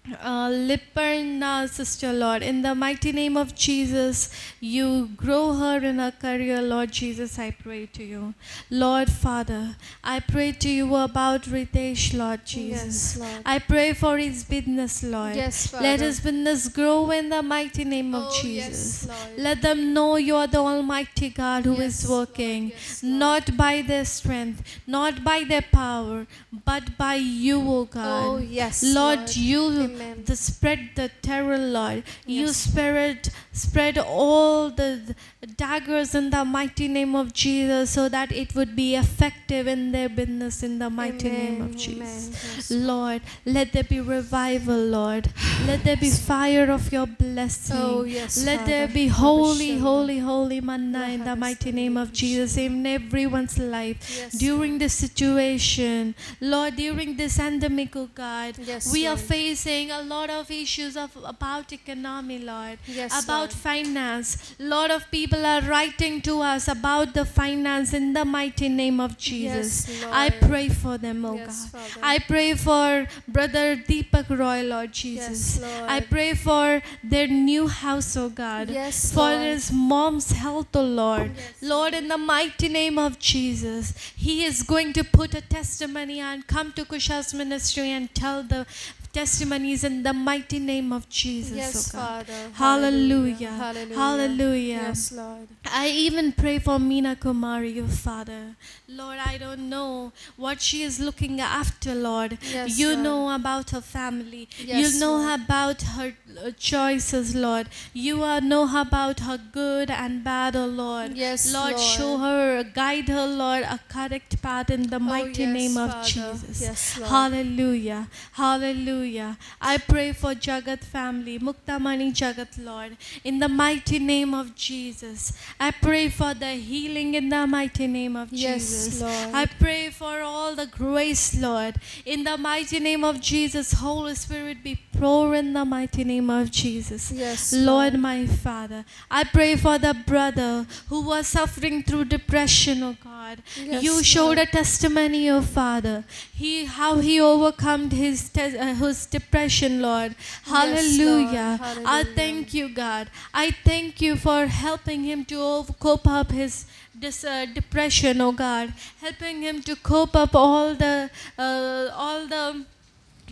[SPEAKER 2] Liparna, sister, Lord, in the mighty name of Jesus, you grow her in her career, Lord Jesus, I pray to you. Lord Father, I pray to you about Ritesh, Lord Jesus.
[SPEAKER 1] Yes, Lord.
[SPEAKER 2] I pray for his business, Lord.
[SPEAKER 1] Yes, Father.
[SPEAKER 2] Let his business grow in the mighty name of
[SPEAKER 1] Oh,
[SPEAKER 2] Jesus.
[SPEAKER 1] yes, Lord.
[SPEAKER 2] Let them know you are the Almighty God who is
[SPEAKER 1] Yes,
[SPEAKER 2] working,
[SPEAKER 1] Lord. Yes, Lord.
[SPEAKER 2] not by their strength, not by their power, but by you, O God.
[SPEAKER 1] Oh, yes,
[SPEAKER 2] Lord,
[SPEAKER 1] Lord.
[SPEAKER 2] you
[SPEAKER 1] Amen.
[SPEAKER 2] spread the terror, Lord. You
[SPEAKER 1] Yes.
[SPEAKER 2] spread all the daggers in the mighty name of Jesus, so that it would be effective in their business in the mighty name of
[SPEAKER 1] Amen,
[SPEAKER 2] Jesus.
[SPEAKER 1] amen. Yes.
[SPEAKER 2] Lord, let there be revival, Lord. Let there be fire of your blessing.
[SPEAKER 1] Oh, yes,
[SPEAKER 2] Let there
[SPEAKER 1] Father.
[SPEAKER 2] be holy,
[SPEAKER 1] Abhishek.
[SPEAKER 2] holy, holy manna in the mighty name of Jesus in everyone's life.
[SPEAKER 1] Yes,
[SPEAKER 2] During
[SPEAKER 1] Lord.
[SPEAKER 2] this situation, Lord, during this pandemic, oh God,
[SPEAKER 1] Yes,
[SPEAKER 2] we are
[SPEAKER 1] Lord.
[SPEAKER 2] facing a lot of issues about economy, Lord,
[SPEAKER 1] Yes,
[SPEAKER 2] about
[SPEAKER 1] Lord.
[SPEAKER 2] finance. A lot of people are writing to us about the finance in the mighty name of Jesus.
[SPEAKER 1] Yes, Lord.
[SPEAKER 2] I pray for them, oh
[SPEAKER 1] Yes,
[SPEAKER 2] God.
[SPEAKER 1] Father.
[SPEAKER 2] I pray for Brother Deepak Roy, Lord Jesus.
[SPEAKER 1] Yes, Lord.
[SPEAKER 2] I pray for their new house, oh God.
[SPEAKER 1] Yes,
[SPEAKER 2] For
[SPEAKER 1] Lord.
[SPEAKER 2] his mom's health, oh Lord.
[SPEAKER 1] Yes,
[SPEAKER 2] Lord, in the mighty name of Jesus, he is going to put a testimony and come to Kusha's ministry and tell the testimonies in the mighty name of Jesus,
[SPEAKER 1] Yes,
[SPEAKER 2] oh God.
[SPEAKER 1] Father.
[SPEAKER 2] Hallelujah.
[SPEAKER 1] Hallelujah.
[SPEAKER 2] Hallelujah.
[SPEAKER 1] Yes, Lord.
[SPEAKER 2] I even pray for Meena Kumari, your Father. Lord, I don't know what she is looking after, Lord.
[SPEAKER 1] Yes,
[SPEAKER 2] You
[SPEAKER 1] Lord.
[SPEAKER 2] know about her family.
[SPEAKER 1] Yes,
[SPEAKER 2] you know
[SPEAKER 1] Lord.
[SPEAKER 2] about her choices, Lord. You know about her good and bad, oh Lord.
[SPEAKER 1] Yes,
[SPEAKER 2] Lord,
[SPEAKER 1] Lord.
[SPEAKER 2] show her, guide her, Lord, a correct path in the mighty
[SPEAKER 1] yes,
[SPEAKER 2] name of
[SPEAKER 1] Father.
[SPEAKER 2] Jesus.
[SPEAKER 1] Yes, Lord.
[SPEAKER 2] Hallelujah. Hallelujah. I pray for Jagat family, Muktamani Jagat, Lord, in the mighty name of Jesus. I pray for the healing in the mighty name of
[SPEAKER 1] Yes,
[SPEAKER 2] Jesus.
[SPEAKER 1] Lord.
[SPEAKER 2] I pray for all the grace, Lord, in the mighty name of Jesus. Holy Spirit, be pour in the mighty name of Jesus.
[SPEAKER 1] Yes,
[SPEAKER 2] Lord,
[SPEAKER 1] Lord.
[SPEAKER 2] my Father, I pray for the brother who was suffering through depression, oh God.
[SPEAKER 1] Yes,
[SPEAKER 2] You showed
[SPEAKER 1] Lord.
[SPEAKER 2] a testimony, oh Father. How he overcome his depression, Lord. Hallelujah.
[SPEAKER 1] Lord.
[SPEAKER 2] I
[SPEAKER 1] Hallelujah.
[SPEAKER 2] thank you, God. I thank you for helping him to cope up his depression, oh God. Helping him to cope up all the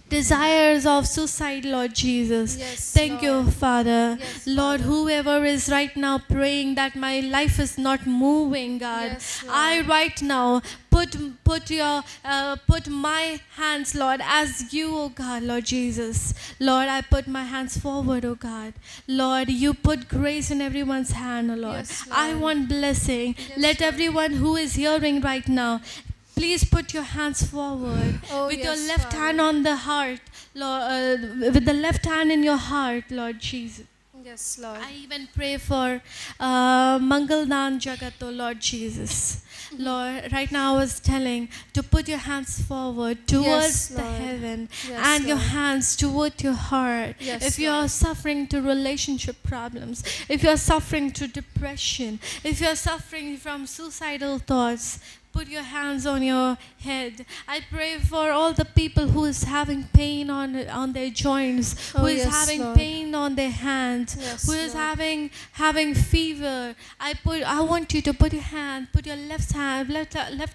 [SPEAKER 2] desires of suicide, Lord Jesus.
[SPEAKER 1] Yes,
[SPEAKER 2] Thank
[SPEAKER 1] Lord.
[SPEAKER 2] you, Father.
[SPEAKER 1] Yes,
[SPEAKER 2] Lord,
[SPEAKER 1] Father.
[SPEAKER 2] whoever is right now praying that my life is not moving, God,
[SPEAKER 1] Yes, Lord.
[SPEAKER 2] I right now put my hands, Lord, as you, oh God, Lord Jesus. Lord, I put my hands forward, oh God. Lord, you put grace in everyone's hand, oh Lord.
[SPEAKER 1] Yes,
[SPEAKER 2] I
[SPEAKER 1] Lord.
[SPEAKER 2] want blessing.
[SPEAKER 1] Yes,
[SPEAKER 2] Let
[SPEAKER 1] Lord.
[SPEAKER 2] everyone who is hearing right now, please put your hands forward
[SPEAKER 1] Oh,
[SPEAKER 2] with your
[SPEAKER 1] yes,
[SPEAKER 2] left
[SPEAKER 1] Father.
[SPEAKER 2] hand on the heart, Lord, with the left hand in your heart, Lord Jesus.
[SPEAKER 1] Yes, Lord.
[SPEAKER 2] I even pray for Mangaldan Jagat, oh Lord Jesus. Lord, right now I was telling to put your hands forward towards
[SPEAKER 1] Yes,
[SPEAKER 2] the
[SPEAKER 1] Lord.
[SPEAKER 2] heaven
[SPEAKER 1] Yes,
[SPEAKER 2] and your
[SPEAKER 1] Lord.
[SPEAKER 2] hands toward your heart.
[SPEAKER 1] Yes,
[SPEAKER 2] If you are
[SPEAKER 1] Lord.
[SPEAKER 2] suffering to relationship problems, if you are suffering to depression, if you are suffering from suicidal thoughts, put your hands on your head. I pray for all the people who is having pain on their joints,
[SPEAKER 1] Oh,
[SPEAKER 2] who is
[SPEAKER 1] yes,
[SPEAKER 2] having
[SPEAKER 1] Lord.
[SPEAKER 2] pain on their hands,
[SPEAKER 1] Yes,
[SPEAKER 2] who is
[SPEAKER 1] Lord.
[SPEAKER 2] having fever. I want you to put your left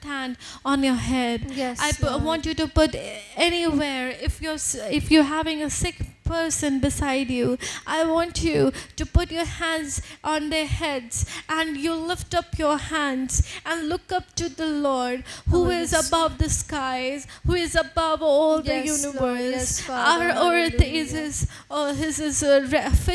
[SPEAKER 2] hand on your head.
[SPEAKER 1] Yes,
[SPEAKER 2] I
[SPEAKER 1] Lord.
[SPEAKER 2] want you to put anywhere. If you're having a sick person beside you, I want you to put your hands on their heads and you lift up your hands and look up to the Lord who
[SPEAKER 1] Oh,
[SPEAKER 2] is
[SPEAKER 1] yes.
[SPEAKER 2] above the skies, who is above all the
[SPEAKER 1] Yes, Lord.
[SPEAKER 2] universe.
[SPEAKER 1] Yes, Father.
[SPEAKER 2] Our earth is
[SPEAKER 1] Hallelujah.
[SPEAKER 2] his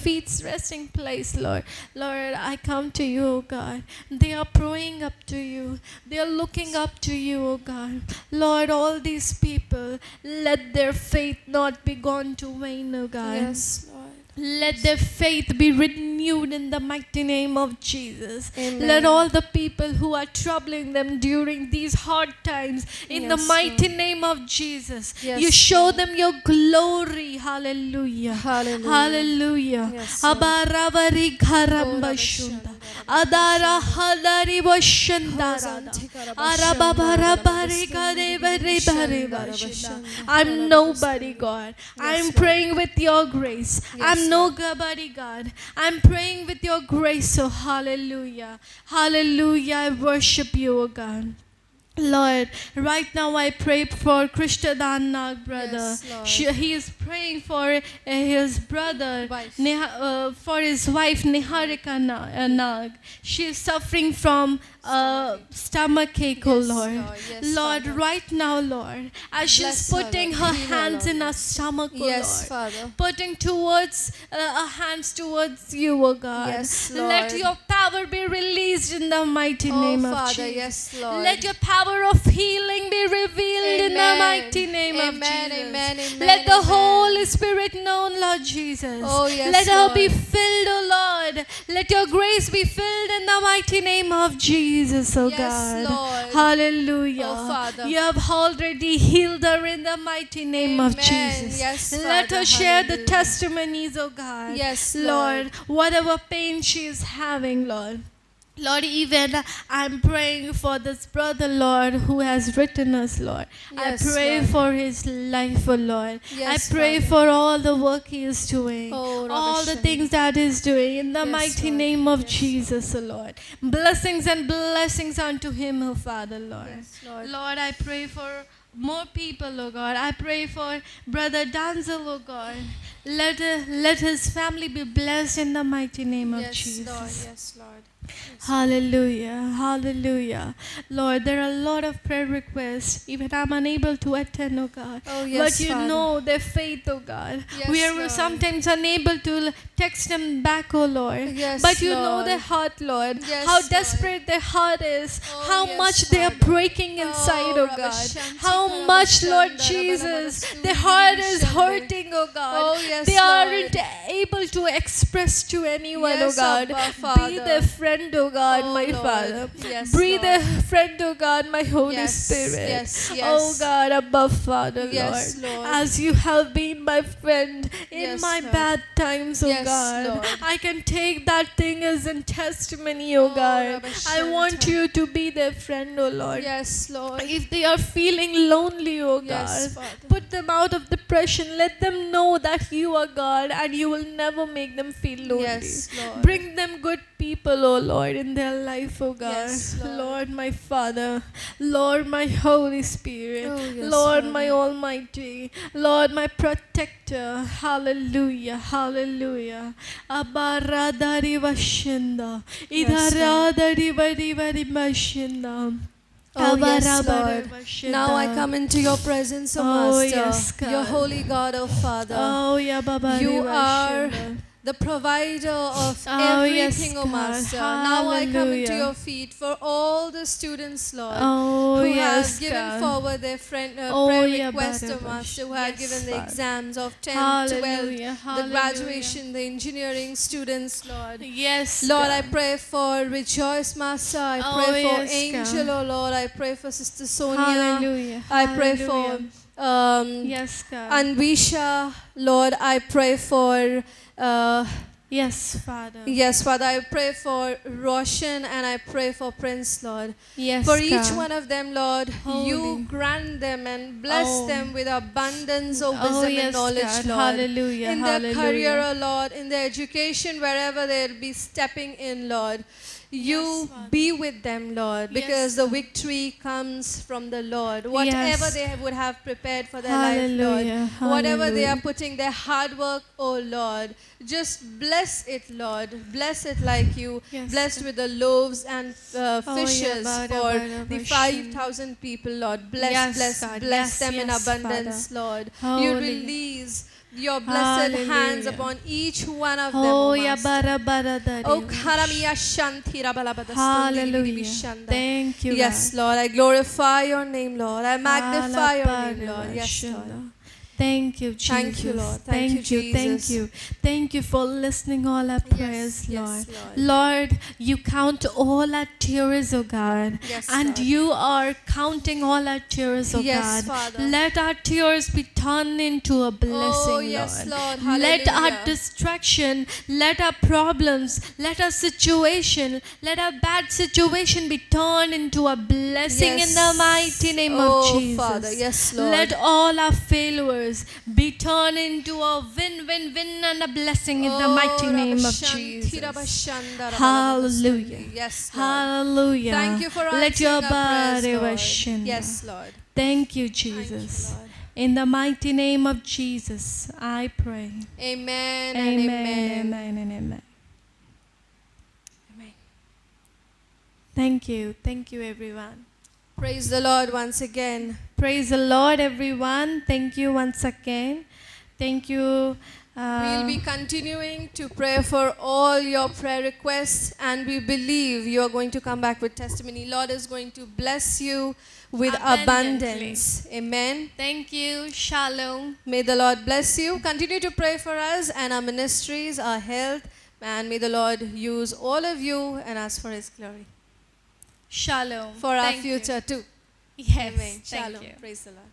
[SPEAKER 2] feet's resting place, Lord. Lord, I come to you, oh God. They are praying up to you. They are looking up to you, oh God. Lord, all these people, let their faith not be gone to vain, oh God.
[SPEAKER 1] Yes, Lord.
[SPEAKER 2] Let their faith be renewed in the mighty name of Jesus.
[SPEAKER 1] Amen.
[SPEAKER 2] Let all the people who are troubling them during these hard times, in the
[SPEAKER 1] Yes,
[SPEAKER 2] mighty
[SPEAKER 1] Lord.
[SPEAKER 2] name of Jesus,
[SPEAKER 1] Yes,
[SPEAKER 2] you show
[SPEAKER 1] Lord.
[SPEAKER 2] them your glory. Hallelujah.
[SPEAKER 1] Hallelujah.
[SPEAKER 2] Hallelujah.
[SPEAKER 1] Yes, Lord.
[SPEAKER 2] Abaravari
[SPEAKER 1] Oh,
[SPEAKER 2] gharamba
[SPEAKER 1] Rabba
[SPEAKER 2] shunda.
[SPEAKER 1] Shanda.
[SPEAKER 2] Adara hadari washandara. I'm nobody, God. I'm praying with your grace. I'm nobody, God. I'm praying with your grace. So hallelujah. Hallelujah. I worship you, O God. Lord, right now I pray for Krishna Dan Nag brother.
[SPEAKER 1] Yes, Lord.
[SPEAKER 2] He is praying for his brother,
[SPEAKER 1] Wife.
[SPEAKER 2] for his wife Niharika Nag. She is suffering from stomach ache, oh
[SPEAKER 1] Yes,
[SPEAKER 2] Lord.
[SPEAKER 1] Lord. Yes,
[SPEAKER 2] Lord,
[SPEAKER 1] Father.
[SPEAKER 2] right now, Lord, as she's
[SPEAKER 1] Bless her,
[SPEAKER 2] putting
[SPEAKER 1] Lord.
[SPEAKER 2] her
[SPEAKER 1] Heal her,
[SPEAKER 2] hands
[SPEAKER 1] Lord.
[SPEAKER 2] in her stomach, oh
[SPEAKER 1] Yes,
[SPEAKER 2] Lord,
[SPEAKER 1] Father.
[SPEAKER 2] putting towards her hands towards you, oh God.
[SPEAKER 1] Yes,
[SPEAKER 2] Let
[SPEAKER 1] Lord.
[SPEAKER 2] your power be released in the mighty
[SPEAKER 1] Oh,
[SPEAKER 2] name of
[SPEAKER 1] Father,
[SPEAKER 2] Jesus.
[SPEAKER 1] yes, Lord.
[SPEAKER 2] Let your power of healing be revealed in the
[SPEAKER 1] Amen.
[SPEAKER 2] mighty name of
[SPEAKER 1] Amen,
[SPEAKER 2] Jesus.
[SPEAKER 1] amen, amen,
[SPEAKER 2] Let the
[SPEAKER 1] amen.
[SPEAKER 2] Holy Spirit known, Lord Jesus.
[SPEAKER 1] Oh, yes,
[SPEAKER 2] Let her be
[SPEAKER 1] Lord.
[SPEAKER 2] filled, oh Lord. Let your grace be filled in the mighty name of Jesus, oh
[SPEAKER 1] Yes,
[SPEAKER 2] God.
[SPEAKER 1] Lord.
[SPEAKER 2] Hallelujah.
[SPEAKER 1] Oh, Father.
[SPEAKER 2] You have already healed her in the mighty name of
[SPEAKER 1] Amen.
[SPEAKER 2] Jesus.
[SPEAKER 1] Yes,
[SPEAKER 2] Let
[SPEAKER 1] Father.
[SPEAKER 2] her share the
[SPEAKER 1] Hallelujah.
[SPEAKER 2] testimonies, oh God.
[SPEAKER 1] Yes,
[SPEAKER 2] Lord, whatever pain she is having, Lord. Lord, even I'm praying for this brother, Lord, who has written us, Lord.
[SPEAKER 1] Yes,
[SPEAKER 2] I pray
[SPEAKER 1] Lord.
[SPEAKER 2] for his life, oh Lord.
[SPEAKER 1] Yes,
[SPEAKER 2] I pray
[SPEAKER 1] Father.
[SPEAKER 2] for all the work he is doing,
[SPEAKER 1] Oh,
[SPEAKER 2] all the
[SPEAKER 1] Rabbi
[SPEAKER 2] things that he is doing, in the
[SPEAKER 1] Yes,
[SPEAKER 2] mighty
[SPEAKER 1] Lord.
[SPEAKER 2] name of
[SPEAKER 1] Yes,
[SPEAKER 2] Jesus, oh Lord. Blessings and blessings unto him, oh Father, Lord.
[SPEAKER 1] Yes, Lord.
[SPEAKER 2] Lord, I pray for more people, oh God. I pray for Brother Danzel, oh God. Let his family be blessed in the mighty name of
[SPEAKER 1] Yes,
[SPEAKER 2] Jesus.
[SPEAKER 1] Lord. Yes, Lord.
[SPEAKER 2] Hallelujah, hallelujah. Lord, there are a lot of prayer requests. Even I'm unable to attend, oh God.
[SPEAKER 1] Oh, yes,
[SPEAKER 2] But you
[SPEAKER 1] Father.
[SPEAKER 2] know their faith, oh God.
[SPEAKER 1] Yes,
[SPEAKER 2] We are
[SPEAKER 1] Lord.
[SPEAKER 2] sometimes unable to text them back, oh Lord.
[SPEAKER 1] Yes,
[SPEAKER 2] But you know
[SPEAKER 1] Lord.
[SPEAKER 2] their heart, Lord.
[SPEAKER 1] Yes,
[SPEAKER 2] How
[SPEAKER 1] Lord.
[SPEAKER 2] desperate their heart is.
[SPEAKER 1] Oh,
[SPEAKER 2] how
[SPEAKER 1] yes,
[SPEAKER 2] much they are
[SPEAKER 1] Father.
[SPEAKER 2] breaking inside, oh
[SPEAKER 1] Rabbi
[SPEAKER 2] God.
[SPEAKER 1] Shanti
[SPEAKER 2] How
[SPEAKER 1] Karabashanda,
[SPEAKER 2] much, Lord
[SPEAKER 1] Rabbi
[SPEAKER 2] Jesus,
[SPEAKER 1] Rabbi
[SPEAKER 2] their
[SPEAKER 1] Suri
[SPEAKER 2] heart is
[SPEAKER 1] Shande.
[SPEAKER 2] hurting, oh God.
[SPEAKER 1] Oh, yes,
[SPEAKER 2] They
[SPEAKER 1] Lord.
[SPEAKER 2] aren't able to express to anyone,
[SPEAKER 1] Yes,
[SPEAKER 2] oh God.
[SPEAKER 1] Abba,
[SPEAKER 2] Be
[SPEAKER 1] Father.
[SPEAKER 2] their friend, oh God,
[SPEAKER 1] Oh,
[SPEAKER 2] my
[SPEAKER 1] Lord.
[SPEAKER 2] Father.
[SPEAKER 1] Yes,
[SPEAKER 2] Be
[SPEAKER 1] Lord.
[SPEAKER 2] their friend, oh God, my Holy
[SPEAKER 1] Yes,
[SPEAKER 2] Spirit.
[SPEAKER 1] yes, yes.
[SPEAKER 2] Oh God, above Father,
[SPEAKER 1] Yes,
[SPEAKER 2] Lord.
[SPEAKER 1] Lord.
[SPEAKER 2] As you have been my friend in
[SPEAKER 1] Yes,
[SPEAKER 2] my
[SPEAKER 1] Lord.
[SPEAKER 2] bad times, oh
[SPEAKER 1] Yes,
[SPEAKER 2] God.
[SPEAKER 1] Lord.
[SPEAKER 2] I can take that thing as a testimony, oh God.
[SPEAKER 1] Rabbi
[SPEAKER 2] I want
[SPEAKER 1] Shanta.
[SPEAKER 2] you to be their friend, oh Lord.
[SPEAKER 1] Yes, Lord.
[SPEAKER 2] If they are feeling lonely, oh
[SPEAKER 1] Yes,
[SPEAKER 2] God,
[SPEAKER 1] Father.
[SPEAKER 2] put them out of depression. Let them know that you are God and you will never make them feel lonely.
[SPEAKER 1] Yes, Lord.
[SPEAKER 2] Bring them good people, oh Lord, in their life, oh God.
[SPEAKER 1] Yes, Lord.
[SPEAKER 2] Lord, my Father. Lord, my Holy Spirit.
[SPEAKER 1] Oh, yes,
[SPEAKER 2] Lord,
[SPEAKER 1] Father.
[SPEAKER 2] my Almighty. Lord, my protector. Hallelujah. Hallelujah. Abaradari vashinda.
[SPEAKER 1] Yes, Lord.
[SPEAKER 2] Idaradari vari vashinda.
[SPEAKER 1] Oh, yes,
[SPEAKER 2] Abarabara
[SPEAKER 1] Lord.
[SPEAKER 2] vashinda.
[SPEAKER 1] Now I come into your presence, O
[SPEAKER 2] Oh,
[SPEAKER 1] Master,
[SPEAKER 2] yes, God.
[SPEAKER 1] your holy God, O Father.
[SPEAKER 2] Oh, yeah, Baba.
[SPEAKER 1] You are the provider of
[SPEAKER 2] Oh,
[SPEAKER 1] everything,
[SPEAKER 2] yes,
[SPEAKER 1] O
[SPEAKER 2] God.
[SPEAKER 1] Master. Now I come into
[SPEAKER 2] Hallelujah.
[SPEAKER 1] your feet for all the students, Lord,
[SPEAKER 2] Oh,
[SPEAKER 1] who
[SPEAKER 2] yes,
[SPEAKER 1] have given
[SPEAKER 2] God.
[SPEAKER 1] forward their
[SPEAKER 2] Oh,
[SPEAKER 1] prayer
[SPEAKER 2] yeah,
[SPEAKER 1] request, O
[SPEAKER 2] Barabash.
[SPEAKER 1] Master, who have
[SPEAKER 2] Yes,
[SPEAKER 1] given the
[SPEAKER 2] Father.
[SPEAKER 1] exams of 10th, 12th,
[SPEAKER 2] Hallelujah.
[SPEAKER 1] the
[SPEAKER 2] Hallelujah.
[SPEAKER 1] graduation, the engineering students, Lord.
[SPEAKER 2] Yes,
[SPEAKER 1] Lord,
[SPEAKER 2] God.
[SPEAKER 1] I pray for Rejoice, Master. I
[SPEAKER 2] Oh,
[SPEAKER 1] pray for
[SPEAKER 2] yes,
[SPEAKER 1] Angel,
[SPEAKER 2] God.
[SPEAKER 1] oh Lord. I pray for Sister Sonia.
[SPEAKER 2] Hallelujah.
[SPEAKER 1] I pray for
[SPEAKER 2] Hallelujah. Yes, God.
[SPEAKER 1] Anvisha, Lord. I pray for
[SPEAKER 2] Yes, Father.
[SPEAKER 1] yes, Father. I pray for Roshan and I pray for Prince, Lord.
[SPEAKER 2] Yes,
[SPEAKER 1] For each
[SPEAKER 2] God.
[SPEAKER 1] one of them, Lord,
[SPEAKER 2] Holy.
[SPEAKER 1] you grant them and bless
[SPEAKER 2] Oh.
[SPEAKER 1] them with abundance of
[SPEAKER 2] Oh,
[SPEAKER 1] wisdom
[SPEAKER 2] yes,
[SPEAKER 1] and knowledge,
[SPEAKER 2] God.
[SPEAKER 1] Lord.
[SPEAKER 2] Hallelujah.
[SPEAKER 1] In their
[SPEAKER 2] Hallelujah.
[SPEAKER 1] career, oh Lord, in their education, wherever they'll be stepping in, Lord. You
[SPEAKER 2] Yes, Father.
[SPEAKER 1] be with them, Lord,
[SPEAKER 2] Yes,
[SPEAKER 1] because the
[SPEAKER 2] God.
[SPEAKER 1] victory comes from the Lord. Whatever
[SPEAKER 2] Yes.
[SPEAKER 1] they would have prepared for their life,
[SPEAKER 2] Hallelujah.
[SPEAKER 1] Lord, whatever they are
[SPEAKER 2] Hallelujah.
[SPEAKER 1] putting their hard work, oh Lord, just bless it, Lord. Bless it like you
[SPEAKER 2] Yes,
[SPEAKER 1] blessed
[SPEAKER 2] God.
[SPEAKER 1] with the loaves and
[SPEAKER 2] yeah,
[SPEAKER 1] fishes
[SPEAKER 2] Bada,
[SPEAKER 1] for
[SPEAKER 2] Bada,
[SPEAKER 1] the
[SPEAKER 2] Bashan.
[SPEAKER 1] 5,000 people, Lord. Bless,
[SPEAKER 2] Yes,
[SPEAKER 1] bless,
[SPEAKER 2] God.
[SPEAKER 1] bless
[SPEAKER 2] Yes,
[SPEAKER 1] them in
[SPEAKER 2] yes,
[SPEAKER 1] abundance, Lord. You
[SPEAKER 2] Holy.
[SPEAKER 1] release your blessed hands
[SPEAKER 2] Hallelujah.
[SPEAKER 1] upon each one of them,
[SPEAKER 2] Oh,
[SPEAKER 1] O
[SPEAKER 2] yeah,
[SPEAKER 1] Master.
[SPEAKER 2] bara, bara, dari,
[SPEAKER 1] Oh,
[SPEAKER 2] vash.
[SPEAKER 1] Karamiya Shanti Rabalabada
[SPEAKER 2] Hallelujah.
[SPEAKER 1] Shanda.
[SPEAKER 2] Thank you,
[SPEAKER 1] Yes,
[SPEAKER 2] God.
[SPEAKER 1] Lord, I glorify your name, Lord. I magnify your name,
[SPEAKER 2] Alabara,
[SPEAKER 1] Lord. Yes,
[SPEAKER 2] vashanda.
[SPEAKER 1] Lord.
[SPEAKER 2] Thank you, Jesus.
[SPEAKER 1] Thank you, Lord. Thank you,
[SPEAKER 2] Thank
[SPEAKER 1] Jesus.
[SPEAKER 2] you. Thank you for listening all our prayers,
[SPEAKER 1] yes,
[SPEAKER 2] Lord.
[SPEAKER 1] Lord.
[SPEAKER 2] Lord, you count all our tears, O God.
[SPEAKER 1] Yes,
[SPEAKER 2] and
[SPEAKER 1] Lord.
[SPEAKER 2] you are counting all our tears, O
[SPEAKER 1] Yes,
[SPEAKER 2] God.
[SPEAKER 1] Father.
[SPEAKER 2] Let our tears be turned into a blessing,
[SPEAKER 1] Oh, yes, Lord.
[SPEAKER 2] Let our
[SPEAKER 1] Hallelujah.
[SPEAKER 2] distraction, let our problems, let our situation, let our bad situation be turned into a blessing in the
[SPEAKER 1] Yes.
[SPEAKER 2] mighty name
[SPEAKER 1] Oh,
[SPEAKER 2] of Jesus.
[SPEAKER 1] Father. Yes, Lord.
[SPEAKER 2] Let all our failures be turned into a win and a blessing in the mighty name of Jesus. Hallelujah.
[SPEAKER 1] Yes, Lord.
[SPEAKER 2] Hallelujah.
[SPEAKER 1] Thank you for
[SPEAKER 2] Let your
[SPEAKER 1] answering our prayers,
[SPEAKER 2] body
[SPEAKER 1] Lord.
[SPEAKER 2] worship.
[SPEAKER 1] Yes, Lord.
[SPEAKER 2] Thank you,
[SPEAKER 1] Thank you,
[SPEAKER 2] Jesus.
[SPEAKER 1] Lord.
[SPEAKER 2] In the mighty name of Jesus, I pray.
[SPEAKER 1] Amen and
[SPEAKER 2] Amen,
[SPEAKER 1] amen.
[SPEAKER 2] amen, and amen.
[SPEAKER 1] Amen.
[SPEAKER 2] Thank you. Thank you, everyone.
[SPEAKER 1] Praise the Lord once again.
[SPEAKER 2] Praise the Lord, everyone. Thank you once again. Thank you.
[SPEAKER 1] We'll be continuing to pray for all your prayer requests, and we believe you are going to come back with testimony. Lord is going to bless you with
[SPEAKER 2] Abundantly.
[SPEAKER 1] abundance. Amen.
[SPEAKER 2] Thank you. Shalom.
[SPEAKER 1] May the Lord bless you. Continue to pray for us and our ministries, our health, and may the Lord use all of you and us for His glory.
[SPEAKER 2] Shalom.
[SPEAKER 1] For our
[SPEAKER 2] Thank you.
[SPEAKER 1] future too.
[SPEAKER 2] Yes.
[SPEAKER 1] Amen.
[SPEAKER 2] Thank
[SPEAKER 1] Shalom.
[SPEAKER 2] you.
[SPEAKER 1] Praise the Lord.